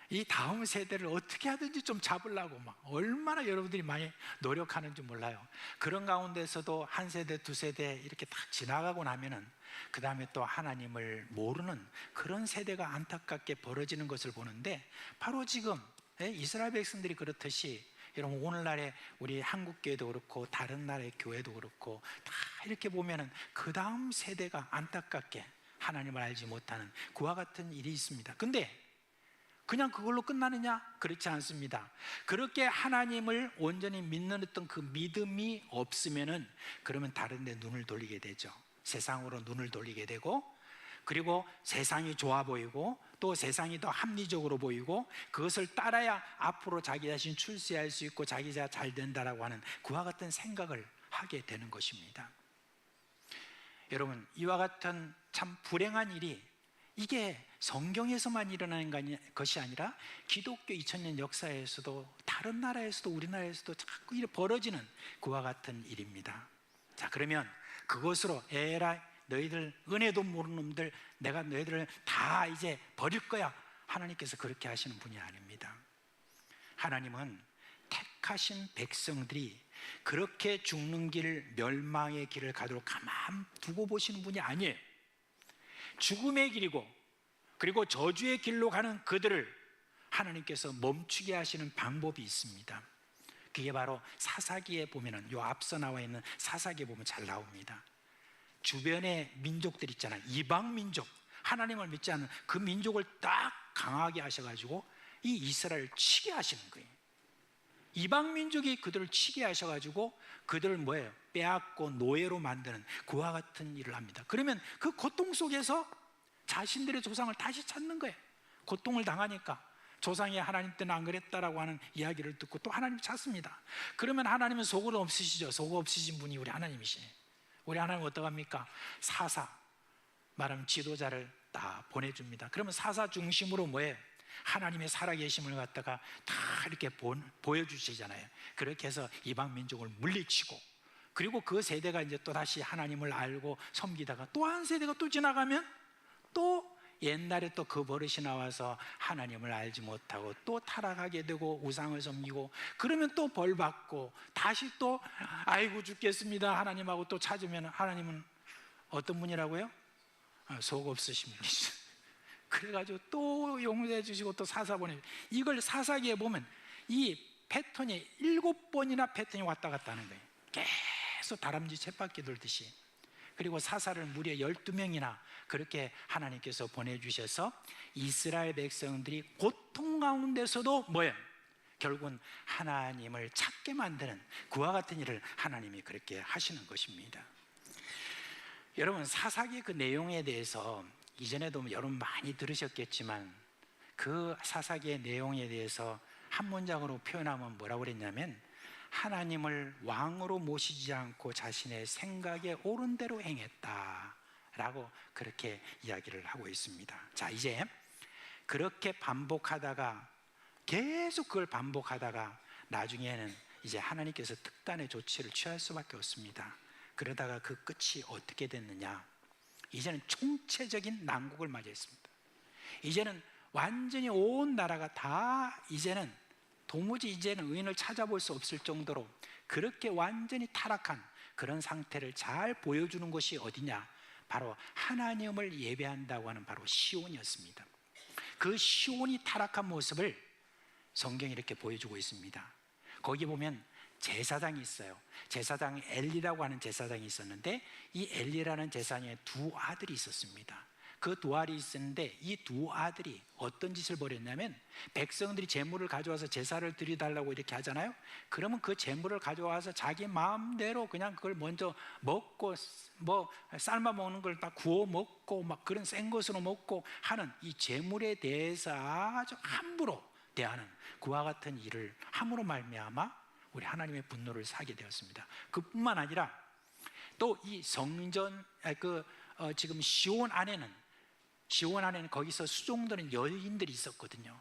이 다음 세대를 어떻게 하든지 좀 잡으려고 막 얼마나 여러분들이 많이 노력하는지 몰라요. 그런 가운데서도 한 세대, 두 세대 이렇게 딱 지나가고 나면은 그 다음에 또 하나님을 모르는 그런 세대가 안타깝게 벌어지는 것을 보는데, 바로 지금 이스라엘 백성들이 그렇듯이 여러분 오늘날에 우리 한국교회도 그렇고 다른 나라의 교회도 그렇고 다 이렇게 보면은 그 다음 세대가 안타깝게 하나님을 알지 못하는 그와 같은 일이 있습니다. 근데 그냥 그걸로 끝나느냐? 그렇지 않습니다. 그렇게 하나님을 온전히 믿는 어떤 그 믿음이 없으면은 그러면 다른 데 눈을 돌리게 되죠. 세상으로 눈을 돌리게 되고, 그리고 세상이 좋아 보이고 또 세상이 더 합리적으로 보이고 그것을 따라야 앞으로 자기 자신 출세할 수 있고 자기가 잘 된다라고 하는 그와 같은 생각을 하게 되는 것입니다. 여러분, 이와 같은 참 불행한 일이 이게 성경에서만 일어나는 것이 아니라 기독교 2000년 역사에서도 다른 나라에서도 우리나라에서도 자꾸 이렇게 벌어지는 그와 같은 일입니다. 자, 그러면 그것으로 에라이 너희들 은혜도 모르는 놈들, 내가 너희들을 다 이제 버릴 거야, 하나님께서 그렇게 하시는 분이 아닙니다. 하나님은 택하신 백성들이 그렇게 죽는 길, 멸망의 길을 가도록 가만 두고 보시는 분이 아니에요. 죽음의 길이고 그리고 저주의 길로 가는 그들을 하나님께서 멈추게 하시는 방법이 있습니다. 그게 바로 사사기에 보면은, 요 앞서 나와 있는 사사기에 보면 잘 나옵니다. 주변의 민족들 있잖아요. 이방 민족, 하나님을 믿지 않는 그 민족을 딱 강하게 하셔가지고 이 이스라엘을 치게 하시는 거예요. 이방 민족이 그들을 치게 하셔가지고 그들을 뭐예요? 빼앗고 노예로 만드는 그와 같은 일을 합니다. 그러면 그 고통 속에서 자신들의 조상을 다시 찾는 거예요. 고통을 당하니까 조상이 하나님 때는 안 그랬다라고 하는 이야기를 듣고 또 하나님 찾습니다. 그러면 하나님은 속을 없으시죠. 속 없으신 분이 우리 하나님이시네. 우리 하나님은 어떡합니까? 사사, 말하면 지도자를 다 보내줍니다. 그러면 사사 중심으로 뭐예요? 하나님의 살아계심을 갖다가 다 이렇게 보여주시잖아요. 그렇게 해서 이방 민족을 물리치고, 그리고 그 세대가 이제 또 다시 하나님을 알고 섬기다가 또 한 세대가 또 지나가면 또 옛날에 또 그 버릇이 나와서 하나님을 알지 못하고 또 타락하게 되고 우상을 섬기고, 그러면 또 벌 받고 다시 또 아이고 죽겠습니다 하나님하고 또 찾으면 하나님은 어떤 분이라고요? 속 없으신 분이시죠. 그래가지고 또 용서해 주시고 또 사사 보내. 이걸 사사기에 보면 이 패턴이 7번이나 패턴이 왔다 갔다 하는 거예요. 계속 다람쥐 쳇바퀴 돌듯이. 그리고 사사를 무려 12명이나 그렇게 하나님께서 보내주셔서 이스라엘 백성들이 고통 가운데서도 뭐예요? 결국은 하나님을 찾게 만드는 그와 같은 일을 하나님이 그렇게 하시는 것입니다. 여러분, 사사기 그 내용에 대해서 이전에도 여러분 많이 들으셨겠지만 그 사사기의 내용에 대해서 한 문장으로 표현하면 뭐라고 그랬냐면, 하나님을 왕으로 모시지 않고 자신의 생각에 옳은 대로 행했다라고 그렇게 이야기를 하고 있습니다. 자, 이제 그렇게 반복하다가 계속 그걸 반복하다가 나중에는 이제 하나님께서 특단의 조치를 취할 수밖에 없습니다. 그러다가 그 끝이 어떻게 됐느냐? 이제는 총체적인 난국을 맞이했습니다. 이제는 완전히 온 나라가 다 이제는 도무지 이제는 의인을 찾아볼 수 없을 정도로 그렇게 완전히 타락한 그런 상태를 잘 보여주는 곳이 어디냐? 바로 하나님을 예배한다고 하는 바로 시온이었습니다. 그 시온이 타락한 모습을 성경이 이렇게 보여주고 있습니다. 거기 보면 제사장이 있어요. 제사장 엘리라고 하는 제사장이 있었는데 이 엘리라는 제사장의 두 아들이 있었습니다. 그 두 아들이 있었는데 이 두 아들이 어떤 짓을 벌였냐면 백성들이 제물을 가져와서 제사를 드려달라고 이렇게 하잖아요. 그러면 그 제물을 가져와서 자기 마음대로 그냥 그걸 먼저 먹고 뭐 삶아 먹는 걸 다 구워 먹고 막 그런 센 것으로 먹고 하는 이 제물에 대해서 아주 함부로 대하는 그와 같은 일을 함으로 말미암아 우리 하나님의 분노를 사게 되었습니다. 그뿐만 아니라 또 이 성전 지금 시온 안에는 거기서 수종드는 여인들이 있었거든요.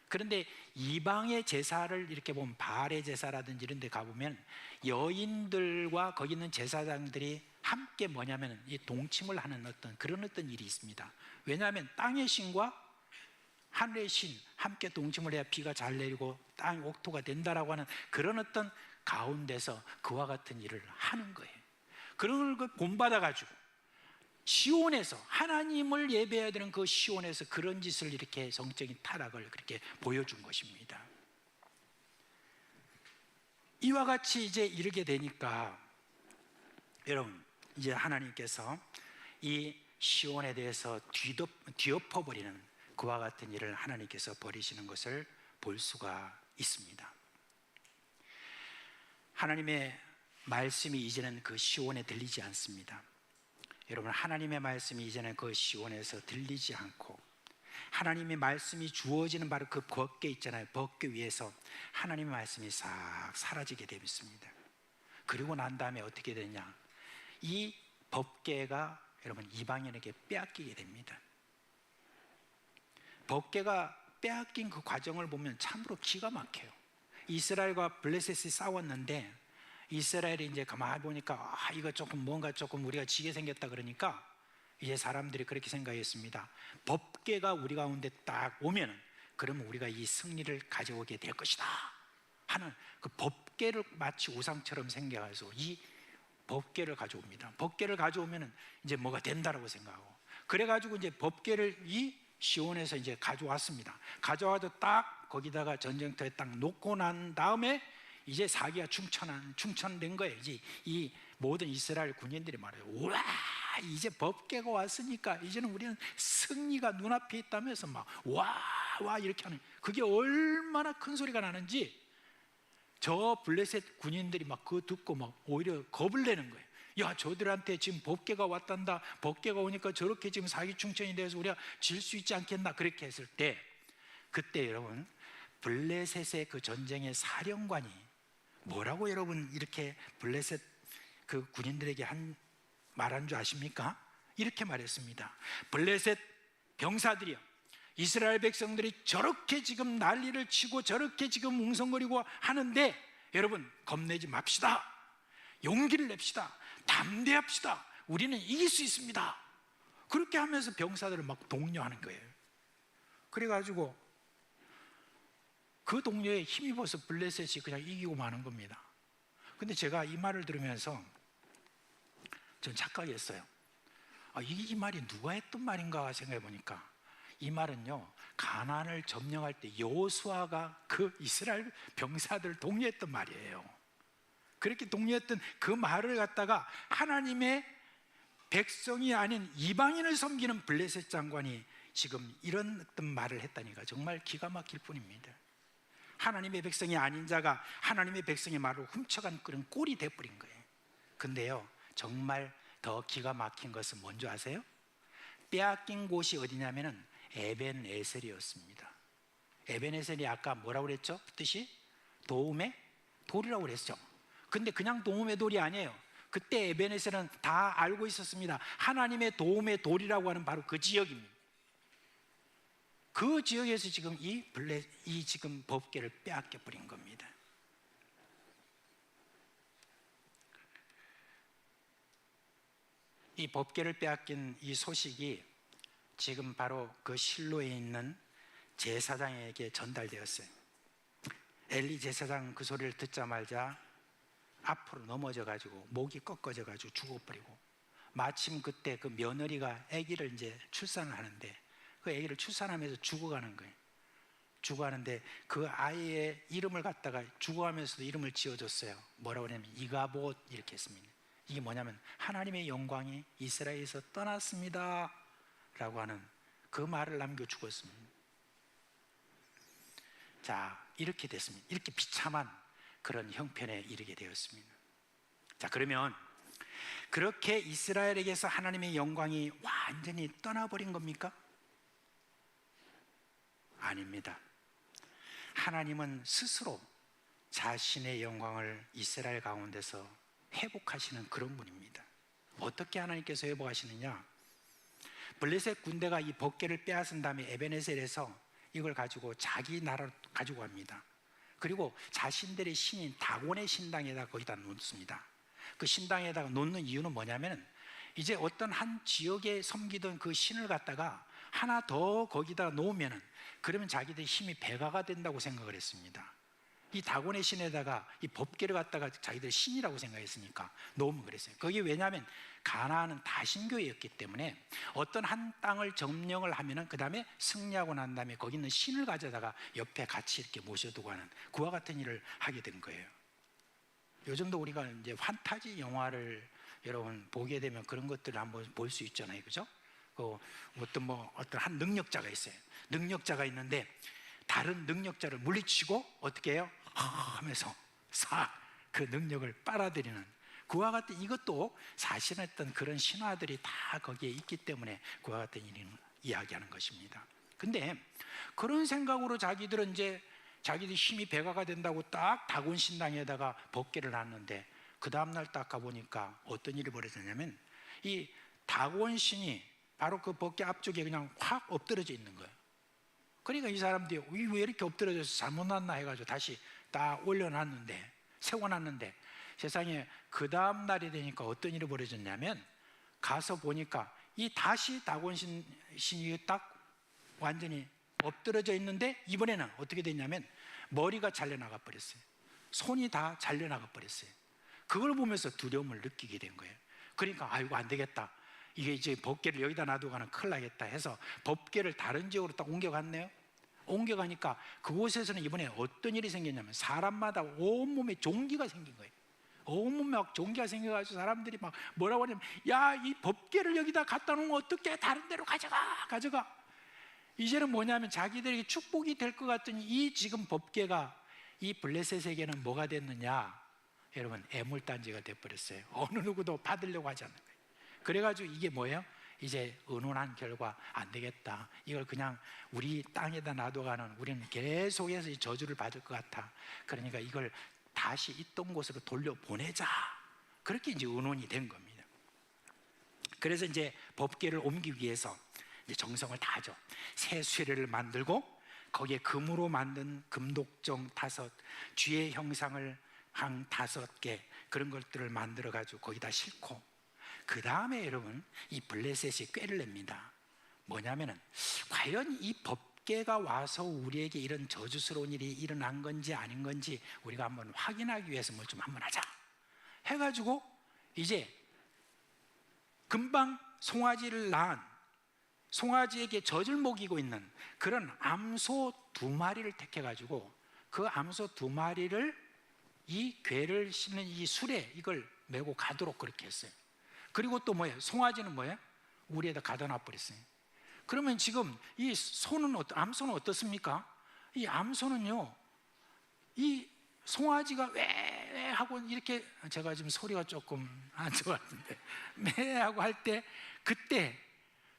그런데 이방의 제사를 이렇게 보면 바알의 제사라든지 이런 데 가보면 여인들과 거기 있는 제사장들이 함께 뭐냐면 이 동침을 하는 그런 일이 있습니다. 왜냐하면 땅의 신과 하늘의 신 함께 동침을 해야 비가 잘 내리고 땅이 옥토가 된다라고 하는 그런 가운데서 그와 같은 일을 하는 거예요. 그런 걸 본받아 가지고 시온에서 하나님을 예배해야 되는 그 시온에서 그런 짓을 이렇게 성적인 타락을 그렇게 보여준 것입니다. 이와 같이 이제 이르게 되니까 여러분 이제 하나님께서 이 시온에 대해서 뒤엎어버리는 그와 같은 일을 하나님께서 벌이시는 것을 볼 수가 있습니다. 하나님의 말씀이 이제는 그 시온에 들리지 않습니다. 여러분 하나님의 말씀이 이제는 그 시온에서 들리지 않고 하나님의 말씀이 주어지는 바로 그 법궤 있잖아요. 법궤 위에서 하나님의 말씀이 싹 사라지게 됩니다. 그리고 난 다음에 어떻게 되냐? 이 법궤가 여러분 이방인에게 빼앗기게 됩니다. 법궤가 빼앗긴 그 과정을 보면 참으로 기가 막혀요. 이스라엘과 블레셋이 싸웠는데 이스라엘이 이제 가만히 보니까 이거 뭔가 조금 우리가 지게 생겼다 그러니까 이제 사람들이 그렇게 생각했습니다. 법궤가 우리 가운데 딱 오면은 그러면 우리가 이 승리를 가져오게 될 것이다 하는 그 법궤를 마치 우상처럼 생겨서 이 법궤를 가져옵니다. 법궤를 가져오면은 이제 뭐가 된다라고 생각하고 그래가지고 이제 법궤를 이 시온에서 이제 가져왔습니다. 가져와도 딱 거기다가 전쟁터에 딱 놓고 난 다음에 이제 사기가 충천된 거예요. 이제 이 모든 이스라엘 군인들이 말해요. 우와, 이제 법궤가 왔으니까 이제는 우리는 승리가 눈앞에 있다면서 막 와 이렇게 하는 그게 얼마나 큰 소리가 나는지 저 블레셋 군인들이 막 그거 듣고 막 오히려 겁을 내는 거예요. 야, 저들한테 지금 법궤가 왔단다. 법궤가 오니까 저렇게 지금 사기충천이 돼서 우리가 질 수 있지 않겠나 그렇게 했을 때 그때 여러분 블레셋의 그 전쟁의 사령관이 뭐라고 여러분 이렇게 블레셋 그 군인들에게 말한 줄 아십니까? 이렇게 말했습니다. 블레셋 병사들이요, 이스라엘 백성들이 저렇게 지금 난리를 치고 저렇게 지금 웅성거리고 하는데 여러분 겁내지 맙시다. 용기를 냅시다. 담대합시다. 우리는 이길 수 있습니다. 그렇게 하면서 병사들을 막 독려하는 거예요. 그래가지고 그 동료에 힘입어서 블레셋이 그냥 이기고 마는 겁니다. 근데 제가 이 말을 들으면서 전 착각했어요. 이 말이 누가 했던 말인가 생각해 보니까 이 말은요, 가나안을 점령할 때 여호수아가 그 이스라엘 병사들을 독려했던 말이에요. 그렇게 독려했던 그 말을 갖다가 하나님의 백성이 아닌 이방인을 섬기는 블레셋 장관이 지금 이런 어떤 말을 했다니까 정말 기가 막힐 뿐입니다. 하나님의 백성이 아닌 자가 하나님의 백성의 말을 훔쳐간 그런 꼴이 돼버린 거예요. 근데요, 정말 더 기가 막힌 것은 뭔지 아세요? 빼앗긴 곳이 어디냐면은 에벤에셀이었습니다. 에벤에셀이 아까 뭐라고 그랬죠? 뜻이 도움의 돌이라고 그랬죠. 근데 그냥 도움의 돌이 아니에요. 그때 에벤에셀은 다 알고 있었습니다. 하나님의 도움의 돌이라고 하는 바로 그 지역입니다. 그 지역에서 지금 이 지금 법궤를 빼앗겨 버린 겁니다. 이 법궤를 빼앗긴 이 소식이 지금 바로 그 실로에 있는 제사장에게 전달되었어요. 엘리 제사장 그 소리를 듣자마자 앞으로 넘어져 가지고 목이 꺾어져 가지고 죽어버리고, 마침 그때 그 며느리가 아기를 이제 출산을 하는데 그 아기를 출산하면서 죽어가는 거예요. 죽어가는데 그 아이의 이름을 갖다가 죽어가면서도 이름을 지어줬어요. 뭐라고 하냐면 이가봇 이렇게 했습니다. 이게 뭐냐면 하나님의 영광이 이스라엘에서 떠났습니다 라고 하는 그 말을 남겨 죽었습니다. 자, 이렇게 됐습니다. 이렇게 비참한 그런 형편에 이르게 되었습니다. 자, 그러면 그렇게 이스라엘에게서 하나님의 영광이 완전히 떠나버린 겁니까? 아닙니다. 하나님은 스스로 자신의 영광을 이스라엘 가운데서 회복하시는 그런 분입니다. 어떻게 하나님께서 회복하시느냐? 블레셋 군대가 이 법궤를 빼앗은 다음에 에베네셀에서 이걸 가지고 자기 나라로 가지고 갑니다. 그리고 자신들의 신인 다곤의 신당에다 거기다 놓습니다. 그 신당에다가 놓는 이유는 뭐냐면 이제 어떤 한 지역에 섬기던 그 신을 갖다가 하나 더 거기다 놓으면은 그러면 자기들의 힘이 배가가 된다고 생각을 했습니다. 이 다곤의 신에다가 이 법궤를 갖다가 자기들 신이라고 생각했으니까 놓으면 그랬어요. 그게 왜냐하면 가나안은 다신교회였기 때문에 어떤 한 땅을 점령을 하면은 그 다음에 승리하고 난 다음에 거기 있는 신을 가져다가 옆에 같이 이렇게 모셔두고 하는 그와 같은 일을 하게 된 거예요. 요즘도 우리가 이제 판타지 영화를 여러분 보게 되면 그런 것들을 한번 볼 수 있잖아요, 그죠? 어떤 한 능력자가 있어요. 능력자가 있는데 다른 능력자를 물리치고 어떻게 해요? 하면서 싹 그 능력을 빨아들이는 그와 같은, 이것도 사실은 어떤 그런 신화들이 다 거기에 있기 때문에 그와 같은 일을 이야기하는 것입니다. 근데 그런 생각으로 자기들은 이제 자기들이 힘이 배가가 된다고 딱 다곤 신당에다가 법궤를 놨는데 그 다음날 딱 가보니까 어떤 일이 벌어졌냐면 이 다곤 신이 바로 그 법궤 앞쪽에 그냥 확 엎드러져 있는 거예요. 그러니까 이 사람들이 왜 이렇게 엎드러져서 잘못 놨나 해가지고 다시 딱 올려놨는데, 세워놨는데 세상에 그 다음 날이 되니까 어떤 일이 벌어졌냐면 가서 보니까 이 다시 다곤 신이 딱 완전히 엎드러져 있는데 이번에는 어떻게 됐냐면 머리가 잘려나가 버렸어요. 손이 다 잘려나가 버렸어요. 그걸 보면서 두려움을 느끼게 된 거예요. 그러니까 아이고 안 되겠다, 이게 이제 법궤를 여기다 놔두고 가는 큰일 나겠다 해서 법궤를 다른 지역으로 딱 옮겨갔네요. 옮겨가니까 그곳에서는 이번에 어떤 일이 생겼냐면 사람마다 온몸에 종기가 생긴 거예요. 온몸에 막 종기가 생겨가지고 사람들이 막 뭐라고 하냐면 야, 이 법궤를 여기다 갖다 놓으면 어떻게 다른 데로 가져가. 이제는 뭐냐면 자기들에게 축복이 될 것 같은 이 지금 법궤가 이 블레셋에게는 뭐가 됐느냐, 여러분 애물단지가 돼버렸어요. 어느 누구도 받으려고 하지 않는 거예요. 그래가지고 이게 뭐예요? 이제 의논한 결과 안 되겠다, 이걸 그냥 우리 땅에다 놔둬가는, 우리는 계속해서 이 저주를 받을 것 같아, 그러니까 이걸 다시 있던 곳으로 돌려보내자, 그렇게 이제 의논이 된 겁니다. 그래서 이제 법궤를 옮기기 위해서 이제 정성을 다하죠. 새 수레를 만들고 거기에 금으로 만든 금독정 5, 쥐의 형상을 한 5개 그런 것들을 만들어 가지고 거기다 싣고, 그 다음에 여러분 이 블레셋이 꾀를 냅니다. 뭐냐면은 과연 이 법궤가 와서 우리에게 이런 저주스러운 일이 일어난 건지 아닌 건지 우리가 한번 확인하기 위해서 뭘 좀 한번 하자 해가지고 이제 금방 송아지를 낳은, 송아지에게 젖을 먹이고 있는 그런 암소 2마리를 택해가지고 그 암소 2마리를 이 궤를 싣는 이 수레 이걸 메고 가도록 그렇게 했어요. 그리고 또 뭐예요? 송아지는 뭐예요? 우리에다 가둬 놔버렸어요. 그러면 지금 이 암소는 어떻습니까? 이 암소는요, 이 송아지가 왜 하고 이렇게, 제가 지금 소리가 조금 안 좋았는데 매 하고 할 때, 그때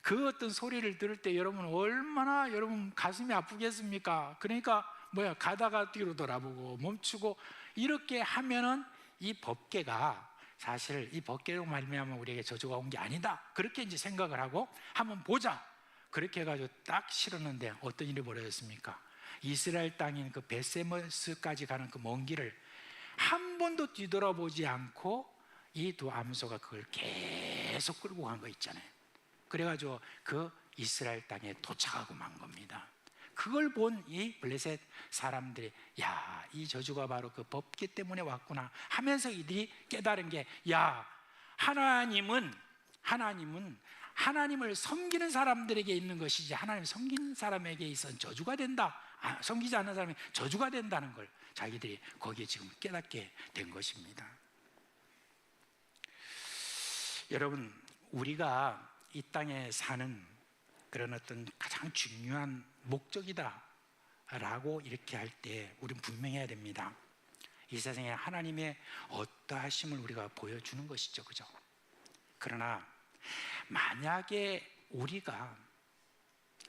그 어떤 소리를 들을 때 여러분 얼마나 여러분 가슴이 아프겠습니까? 그러니까 뭐야, 가다가 뒤로 돌아보고 멈추고 이렇게 하면은 이 법궤가 사실 이 법궤로 말미암아 우리에게 저주가 온 게 아니다, 그렇게 이제 생각을 하고 한번 보자, 그렇게 해가지고 딱 실었는데 어떤 일이 벌어졌습니까? 이스라엘 땅인 그 베세머스까지 가는 그 먼 길을 한 번도 뒤돌아보지 않고 이 두 암소가 그걸 계속 끌고 간 거 있잖아요. 그래가지고 그 이스라엘 땅에 도착하고 만 겁니다. 그걸 본 이 블레셋 사람들이 야, 이 저주가 바로 그 법궤 때문에 왔구나 하면서 이들이 깨달은 게, 야, 하나님은 하나님을 섬기는 사람들에게 있는 것이지 하나님 섬기는 사람에게 있어서 저주가 된다, 섬기지 않는 사람이 저주가 된다는 걸 자기들이 거기에 지금 깨닫게 된 것입니다. 여러분, 우리가 이 땅에 사는 그런 어떤 가장 중요한 목적이다 라고 이렇게 할 때 우리는 분명해야 됩니다. 이 세상에 하나님의 어떠하심을 우리가 보여주는 것이죠, 그죠? 그러나 만약에 우리가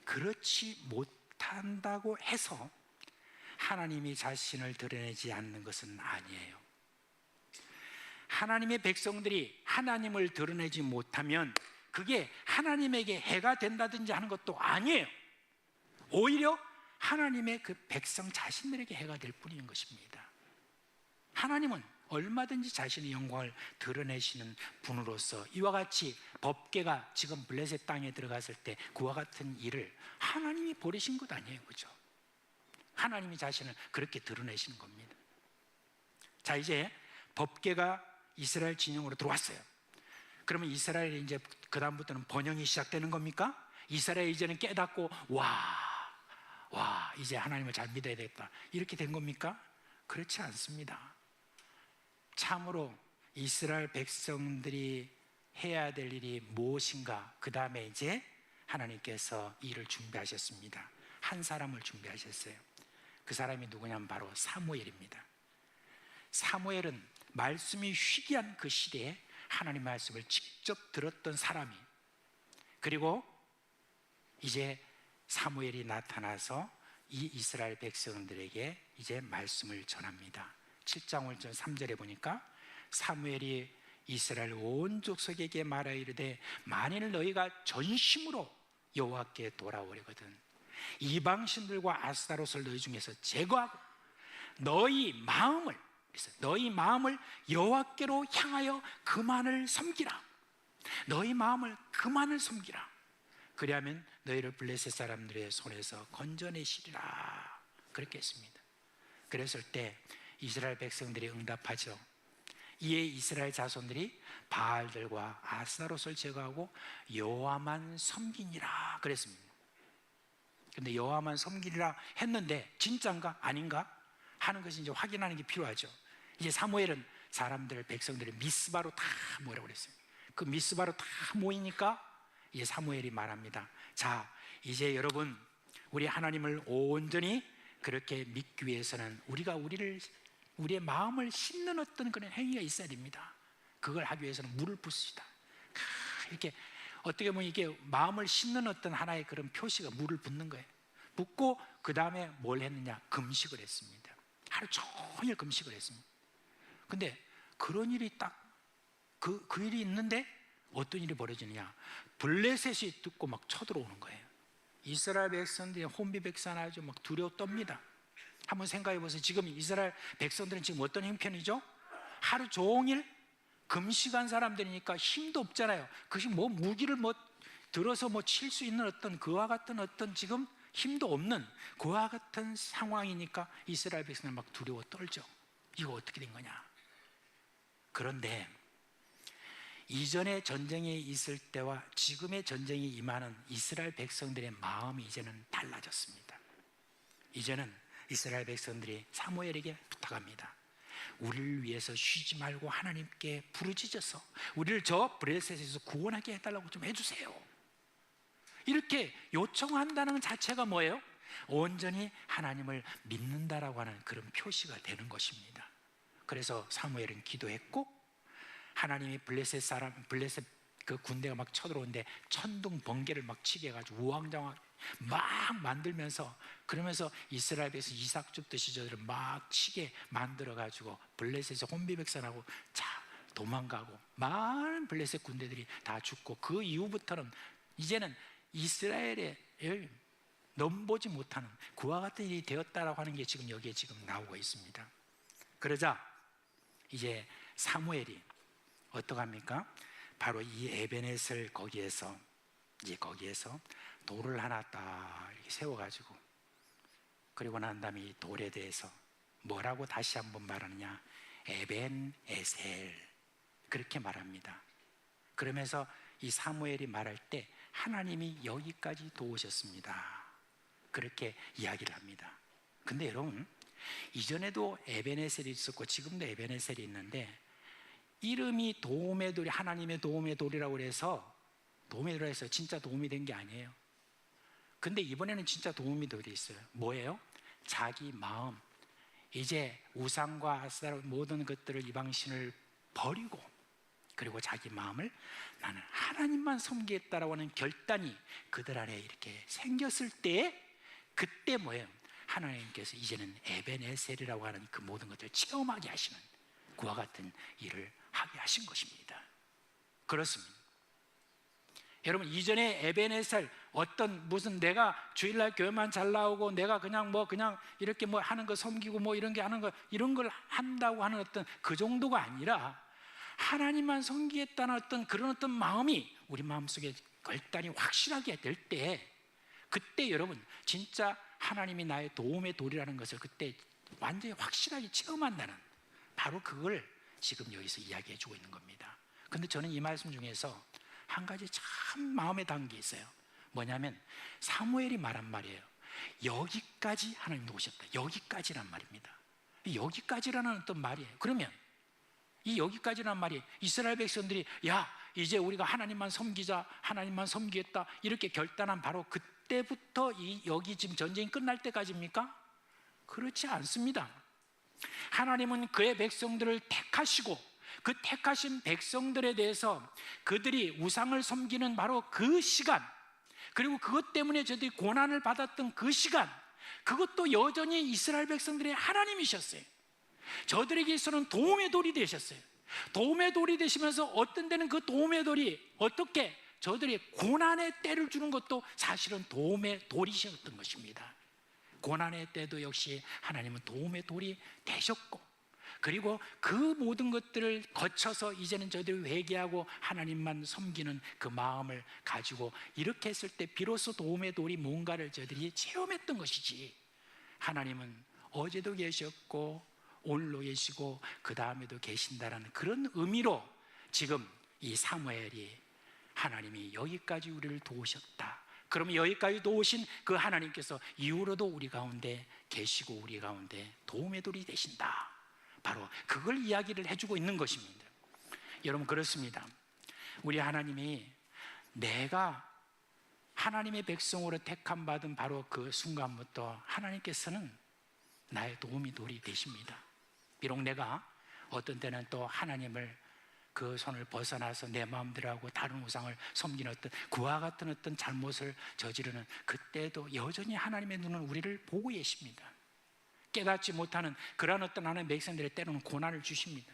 그렇지 못한다고 해서 하나님이 자신을 드러내지 않는 것은 아니에요. 하나님의 백성들이 하나님을 드러내지 못하면 그게 하나님에게 해가 된다든지 하는 것도 아니에요. 오히려 하나님의 그 백성 자신들에게 해가 될 뿐인 것입니다. 하나님은 얼마든지 자신의 영광을 드러내시는 분으로서 이와 같이 법궤가 지금 블레셋 땅에 들어갔을 때 그와 같은 일을 하나님이 버리신 것 아니에요, 그죠? 하나님이 자신을 그렇게 드러내시는 겁니다. 자, 이제 법궤가 이스라엘 진영으로 들어왔어요. 그러면 이스라엘이 이제 그 다음부터는 번영이 시작되는 겁니까? 이스라엘 이제는 깨닫고 와, 이제 하나님을 잘 믿어야 되겠다 이렇게 된 겁니까? 그렇지 않습니다. 참으로 이스라엘 백성들이 해야 될 일이 무엇인가, 그 다음에 이제 하나님께서 일을 준비하셨습니다. 한 사람을 준비하셨어요. 그 사람이 누구냐면 바로 사무엘입니다. 사무엘은 말씀이 희귀한 그 시대에 하나님 말씀을 직접 들었던 사람이, 그리고 이제 사무엘이 나타나서 이 이스라엘 백성들에게 이제 말씀을 전합니다. 7장 1절 3절에 보니까 사무엘이 이스라엘 온 족속에게 말하 이르되 만일 너희가 전심으로 여호와께 돌아오려거든 이방신들과 아스타롯을 너희 중에서 제거하고 너희 마음을 여호와께로 향하여 그만을 섬기라. 너희 마음을 그만을 섬기라. 그리하면 너희를 블레셋 사람들의 손에서 건져내시리라. 그렇게 했습니다. 그랬을 때 이스라엘 백성들이 응답하죠. 이에 이스라엘 자손들이 바알들과 아스타롯을 제거하고 여호와만 섬기니라 그랬습니다. 그런데 여호와만 섬기리라 했는데 진짜인가 아닌가 하는 것이 이제 확인하는 게 필요하죠. 이제 사무엘은 사람들, 백성들을 미스바로 다 모이라고 그랬어요. 그 미스바로 다 모이니까 이제 사무엘이 말합니다. 자, 이제 여러분, 우리 하나님을 온전히 그렇게 믿기 위해서는 우리가 우리의 마음을 씻는 어떤 그런 행위가 있어야 됩니다. 그걸 하기 위해서는 물을 붓습니다. 이렇게 어떻게 보면 이게 마음을 씻는 어떤 하나의 그런 표시가 물을 붓는 거예요. 붓고 그 다음에 뭘 했느냐? 금식을 했습니다. 하루 종일 금식을 했습니다. 근데 그런 일이 딱 그 일이 있는데 어떤 일이 벌어지느냐? 블레셋이 듣고 막 쳐들어오는 거예요. 이스라엘 백성들이 혼비 백산하죠. 막 두려워 떱니다. 한번 생각해 보세요. 지금 이스라엘 백성들은 지금 어떤 형편이죠? 하루 종일 금식한 사람들이니까 힘도 없잖아요. 그것이 뭐 무기를 들어서 칠 수 있는 어떤 그와 같은 어떤 지금 힘도 없는 그와 같은 상황이니까 이스라엘 백성은 막 두려워 떨죠. 이거 어떻게 된 거냐? 그런데 이전의 전쟁이 있을 때와 지금의 전쟁이 임하는 이스라엘 백성들의 마음이 이제는 달라졌습니다. 이제는 이스라엘 백성들이 사무엘에게 부탁합니다. 우리를 위해서 쉬지 말고 하나님께 부르짖어서 우리를 저 블레셋에서 구원하게 해달라고 좀 해주세요. 이렇게 요청한다는 자체가 뭐예요? 온전히 하나님을 믿는다라고 하는 그런 표시가 되는 것입니다. 그래서 사무엘은 기도했고 하나님이 블레셋 그 군대가 막 쳐들어오는데 천둥 번개를 막 치게 해가지고 우왕좌왕 막 만들면서 그러면서 이스라엘 백성 이삭 줍듯이 저들을 막 치게 만들어가지고 블레셋에서 혼비백산하고 도망가고 많은 블레셋 군대들이 다 죽고 그 이후부터는 이제는 이스라엘에 넘보지 못하는 그와 같은 일이 되었다라고 하는 게 지금 여기에 지금 나오고 있습니다. 그러자 이제 사무엘이 어떡합니까? 바로 이 에베네셀 거기에서 돌을 하나 딱 이렇게 세워가지고, 그리고 난 다음에 이 돌에 대해서 뭐라고 다시 한번 말하느냐? 에벤에셀, 그렇게 말합니다. 그러면서 이 사무엘이 말할 때 하나님이 여기까지 도우셨습니다, 그렇게 이야기를 합니다. 근데 여러분, 이전에도 에베네셀이 있었고 지금도 에베네셀이 있는데, 이름이 도움의 돌이, 하나님의 도움의 돌이라고 해서 도움의 돌이라 해서 진짜 도움이 된 게 아니에요. 근데 이번에는 진짜 도움의 돌이 있어요. 뭐예요? 자기 마음, 이제 우상과 아스타라 모든 것들을, 이방신을 버리고, 그리고 자기 마음을 나는 하나님만 섬기겠다라고 하는 결단이 그들 안에 이렇게 생겼을 때, 그때 뭐예요? 하나님께서 이제는 에베네셀이라고 하는 그 모든 것들을 체험하게 하시는 그와 같은 일을 하게 하신 것입니다. 그렇습니다. 여러분, 이전에 에베네셀, 어떤 무슨 내가 주일날 교회만 잘 나오고 내가 그냥 이렇게 하는 거 섬기고 이런 게 하는 거, 이런 걸 한다고 하는 어떤 그 정도가 아니라, 하나님만 섬기겠다는 그런 마음이 우리 마음속에 결단이 확실하게 될 때, 그때 여러분 진짜 하나님이 나의 도움의 돌이라는 것을 그때 완전히 확실하게 체험한다는, 바로 그걸 지금 여기서 이야기해 주고 있는 겁니다. 근데 저는 이 말씀 중에서 한 가지 참 마음에 담은 게 있어요. 뭐냐면 사무엘이 말한 말이에요. 여기까지 하나님 오셨다, 여기까지란 말입니다. 여기까지라는 어떤 말이에요. 그러면 이 여기까지란 말이, 이스라엘 백성들이 야 이제 우리가 하나님만 섬기자, 하나님만 섬기겠다 이렇게 결단한 바로 그때부터 여기 지금 전쟁이 끝날 때까지입니까? 그렇지 않습니다. 하나님은 그의 백성들을 택하시고, 그 택하신 백성들에 대해서 그들이 우상을 섬기는 바로 그 시간, 그리고 그것 때문에 저들이 고난을 받았던 그 시간, 그것도 여전히 이스라엘 백성들의 하나님이셨어요. 저들에게 있어서는 도움의 돌이 되셨어요. 도움의 돌이 되시면서 어떤 때는 그 도움의 돌이 어떻게 저들이 고난의 때를 주는 것도 사실은 도움의 돌이셨던 것입니다. 고난의 때도 역시 하나님은 도움의 돌이 되셨고, 그리고 그 모든 것들을 거쳐서 이제는 저들이 회개하고 하나님만 섬기는 그 마음을 가지고 이렇게 했을 때 비로소 도움의 돌이 뭔가를 저들이 체험했던 것이지, 하나님은 어제도 계셨고 오늘도 계시고 그 다음에도 계신다라는 그런 의미로 지금 이 사무엘이 하나님이 여기까지 우리를 도우셨다, 그러면 여기까지 도우신 그 하나님께서 이후로도 우리 가운데 계시고 우리 가운데 도움의 돌이 되신다, 바로 그걸 이야기를 해주고 있는 것입니다. 여러분, 그렇습니다. 우리 하나님이 내가 하나님의 백성으로 택함 받은 바로 그 순간부터 하나님께서는 나의 도움의 돌이 되십니다. 비록 내가 어떤 때는 또 하나님을 그 손을 벗어나서 내 마음대로하고 다른 우상을 섬기는 어떤 그와 같은 어떤 잘못을 저지르는 그때도 여전히 하나님의 눈은 우리를 보고 계십니다. 깨닫지 못하는 그런 어떤 하나님의 백성들의 때로는 고난을 주십니다.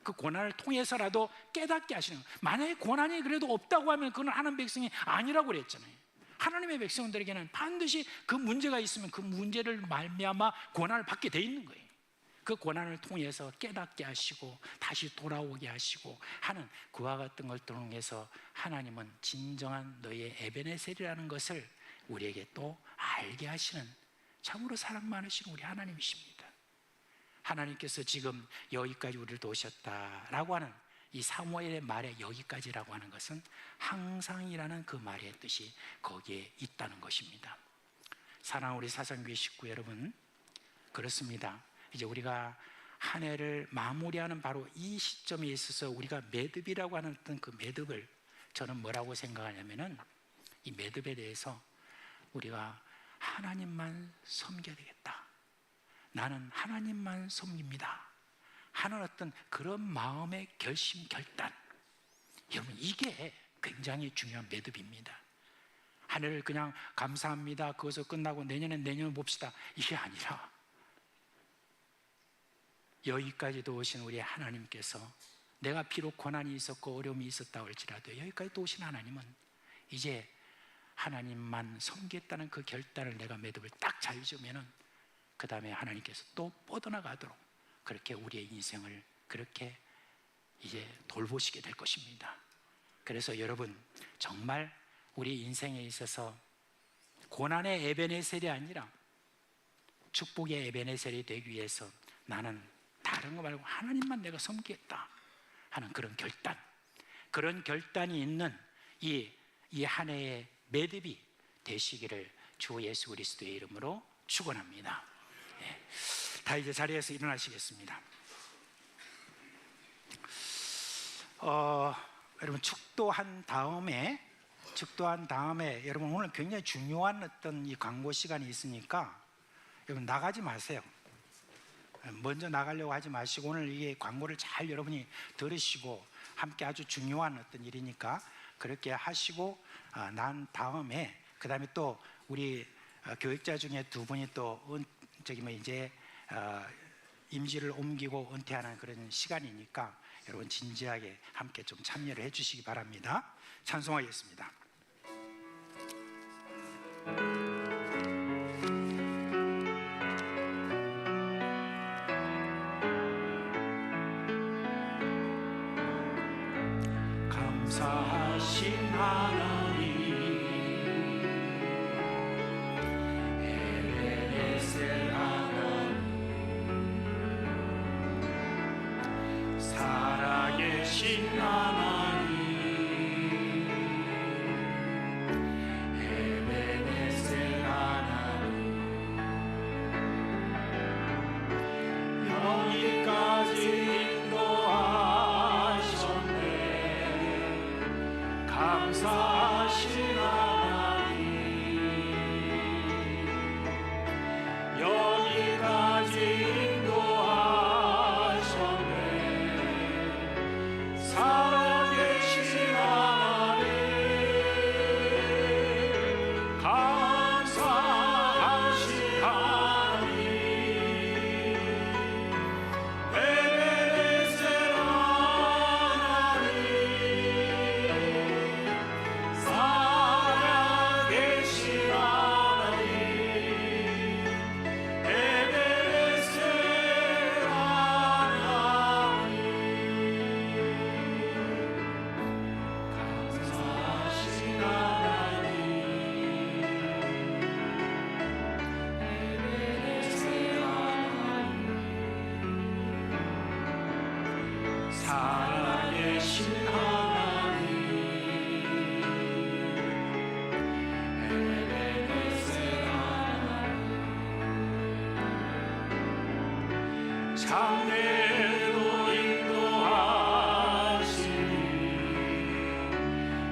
그 고난을 통해서라도 깨닫게 하시는 거예요. 만약에 고난이 그래도 없다고 하면 그건 하나님의 백성이 아니라고 그랬잖아요. 하나님의 백성들에게는 반드시 그 문제가 있으면 그 문제를 말미암아 고난을 받게 돼 있는 거예요. 그 고난을 통해서 깨닫게 하시고 다시 돌아오게 하시고 하는 그와 같은 걸 통해서 하나님은 진정한 너의 에베네셀이라는 것을 우리에게 또 알게 하시는 참으로 사랑 많으신 우리 하나님이십니다. 하나님께서 지금 여기까지 우리를 도우셨다라고 하는 이 사무엘의 말에 여기까지라고 하는 것은 항상이라는 그 말의 뜻이 거기에 있다는 것입니다. 사랑하는 우리 사상교회 식구 여러분, 그렇습니다. 이제 우리가 한 해를 마무리하는 바로 이 시점에 있어서 우리가 매듭이라고 하는 어떤 그 매듭을 저는 뭐라고 생각하냐면은, 이 매듭에 대해서 우리가 하나님만 섬겨야 되겠다, 나는 하나님만 섬깁니다 하는 어떤 그런 마음의 결심, 결단, 여러분 이게 굉장히 중요한 매듭입니다. 한 해를 그냥 감사합니다 그것을 끝나고 내년을 봅시다, 이게 아니라 여기까지도 오신 우리 하나님께서 내가 비록 고난이 있었고 어려움이 있었다 할지라도 여기까지 또 오신 하나님은 이제 하나님만 섬기겠다는 그 결단을 내가 매듭을 딱 잘 지으면은 그 다음에 하나님께서 또 뻗어나가도록 그렇게 우리의 인생을 그렇게 이제 돌보시게 될 것입니다. 그래서 여러분 정말 우리 인생에 있어서 고난의 에베네셀이 아니라 축복의 에베네셀이 되기 위해서 나는 다른 거 말고 하나님만 내가 섬기겠다 하는 그런 결단, 그런 결단이 있는 이 한 해의 매듭이 되시기를 주 예수 그리스도의 이름으로 축원합니다. 예. 다 이제 자리에서 일어나시겠습니다. 여러분 축도한 다음에 여러분 오늘 굉장히 중요한 어떤 이 광고 시간이 있으니까 여러분 나가지 마세요. 먼저 나가려고 하지 마시고 오늘 이 광고를 잘 여러분이 들으시고 함께 아주 중요한 어떤 일이니까 그렇게 하시고 난 다음에 그 다음에 또 우리 교육자 중에 두 분이 또 이제 임지를 옮기고 은퇴하는 그런 시간이니까 여러분 진지하게 함께 좀 참여를 해주시기 바랍니다. 찬송하겠습니다. 감사하신 하나님 에베네셀 하나님 살아계신 하나님 에베네셀 하나님 여기까지 감사하신 하나님 여기까지 인도하셨네 살아계신 하나님 감사하신 하나님 에베네셀 하나님 살아계신 하나님 에베네셀 하나님 감사하신 하나님 에베네셀 하나님 살아계신 하나님 장래로 인도하시니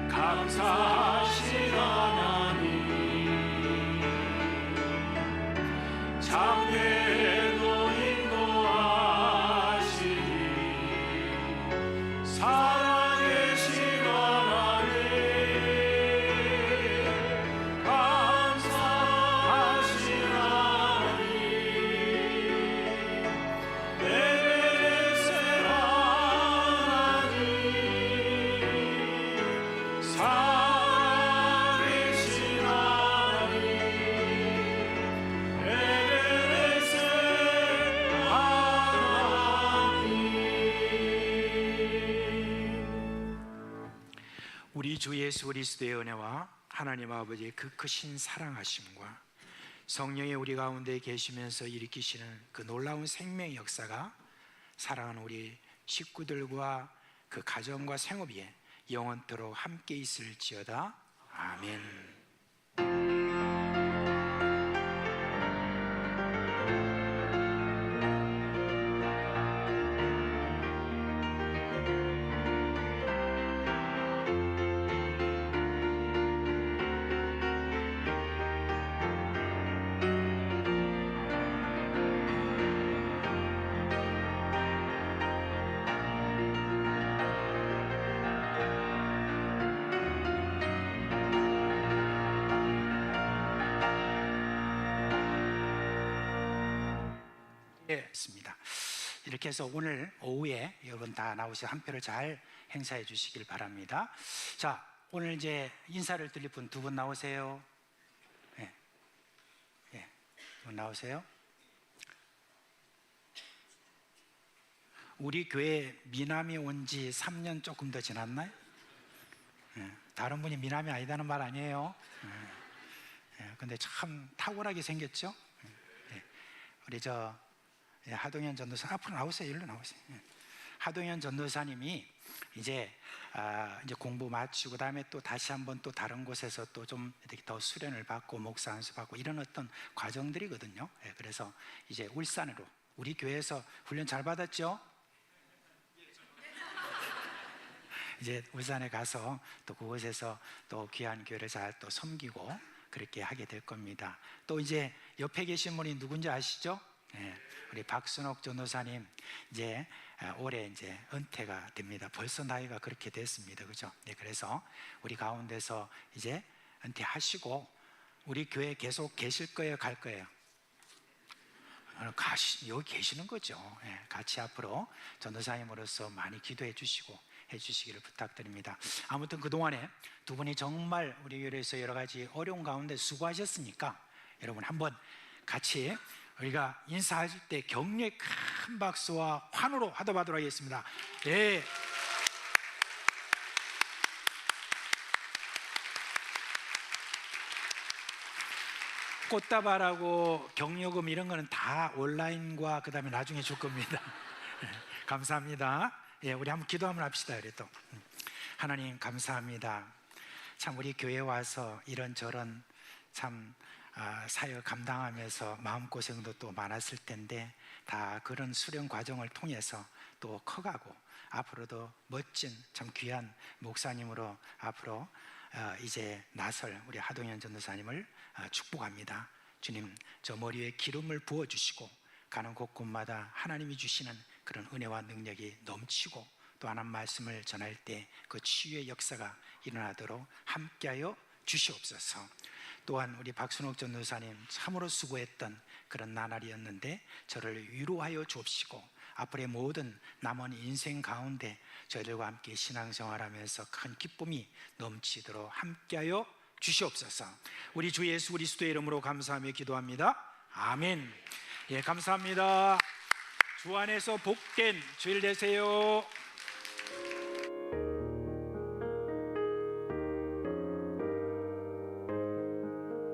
감사하신 하나님 장래로 인도하시니 살아계신 하나님 감사하신 하나님 에베네셀 하나님 살아계신 하나님 에베네셀 하나님 우리 주 예수 그리스도의 은혜와 하나님 아버지의 그 크신 사랑하심과 성령의 우리 가운데 계시면서 일으키시는 그 놀라운 생명의 역사가 사랑하는 우리 식구들과 그 가정과 생업에 영원토록 함께 있을지어다. 아멘. 있습니다. 이렇게 해서 오늘 오후에 여러분 다 나오셔서 한 표를 잘 행사해 주시길 바랍니다. 자, 오늘 이제 인사를 드릴 분 두 분 나오세요. 예, 예, 두 분 나오세요. 우리 교회 미남이 온 지 3년 조금 더 지났나요? 예, 다른 분이 미남이 아니다는 말 아니에요. 근데 참 탁월하게 생겼죠. 예, 우리 하동현 전도사 앞으로 나오세요. 일로 나오세요. 예. 하동현 전도사님이 이제 공부 마치고 그다음에 또 다시 한번 또 다른 곳에서 또 좀 이렇게 더 수련을 받고 목사 안수 받고 이런 어떤 과정들이거든요. 예, 그래서 이제 울산으로 우리 교회에서 훈련 잘 받았죠? 이제 울산에 가서 또 그곳에서 또 귀한 교회를 잘 또 섬기고 그렇게 하게 될 겁니다. 또 이제 옆에 계신 분이 누군지 아시죠? 네, 우리 박순옥 전도사님 이제 올해 이제 은퇴가 됩니다. 벌써 나이가 그렇게 됐습니다. 그죠? 네, 그래서 우리 가운데서 이제 은퇴하시고 우리 교회 계속 계실 거예요, 갈 거예요? 여기 계시는 거죠. 네, 같이 앞으로 전도사님으로서 많이 기도해 주시고 해주시기를 부탁드립니다. 아무튼 그동안에 두 분이 정말 우리 교회에서 여러 가지 어려운 가운데 수고하셨으니까 여러분 한번 같이 우리가 인사하실 때 격려의 큰 박수와 환호로 화답하도록 하겠습니다. 네. 꽃다발하고 격려금 이런 거는 다 온라인과 그 다음에 나중에 줄 겁니다. 감사합니다. 예, 우리 한번 기도 한번 합시다. 그래도 하나님 감사합니다. 참 우리 교회 와서 이런저런 참 사역 감당하면서 마음고생도 또 많았을 텐데 다 그런 수련 과정을 통해서 또 커가고 앞으로도 멋진 참 귀한 목사님으로 앞으로 이제 나설 우리 하동현 전도사님을 축복합니다. 주님, 저 머리에 기름을 부어주시고 가는 곳곳마다 하나님이 주시는 그런 은혜와 능력이 넘치고 또 하나님 말씀을 전할 때 그 치유의 역사가 일어나도록 함께하여 주시옵소서. 또한 우리 박순옥 전도사님 참으로 수고했던 그런 나날이었는데 저를 위로하여 주옵시고 앞으로의 모든 남은 인생 가운데 저희들과 함께 신앙생활하면서 큰 기쁨이 넘치도록 함께하여 주시옵소서. 우리 주 예수 그리스도의 이름으로 감사하며 기도합니다. 아멘. 예, 감사합니다. 주 안에서 복된 주일 되세요.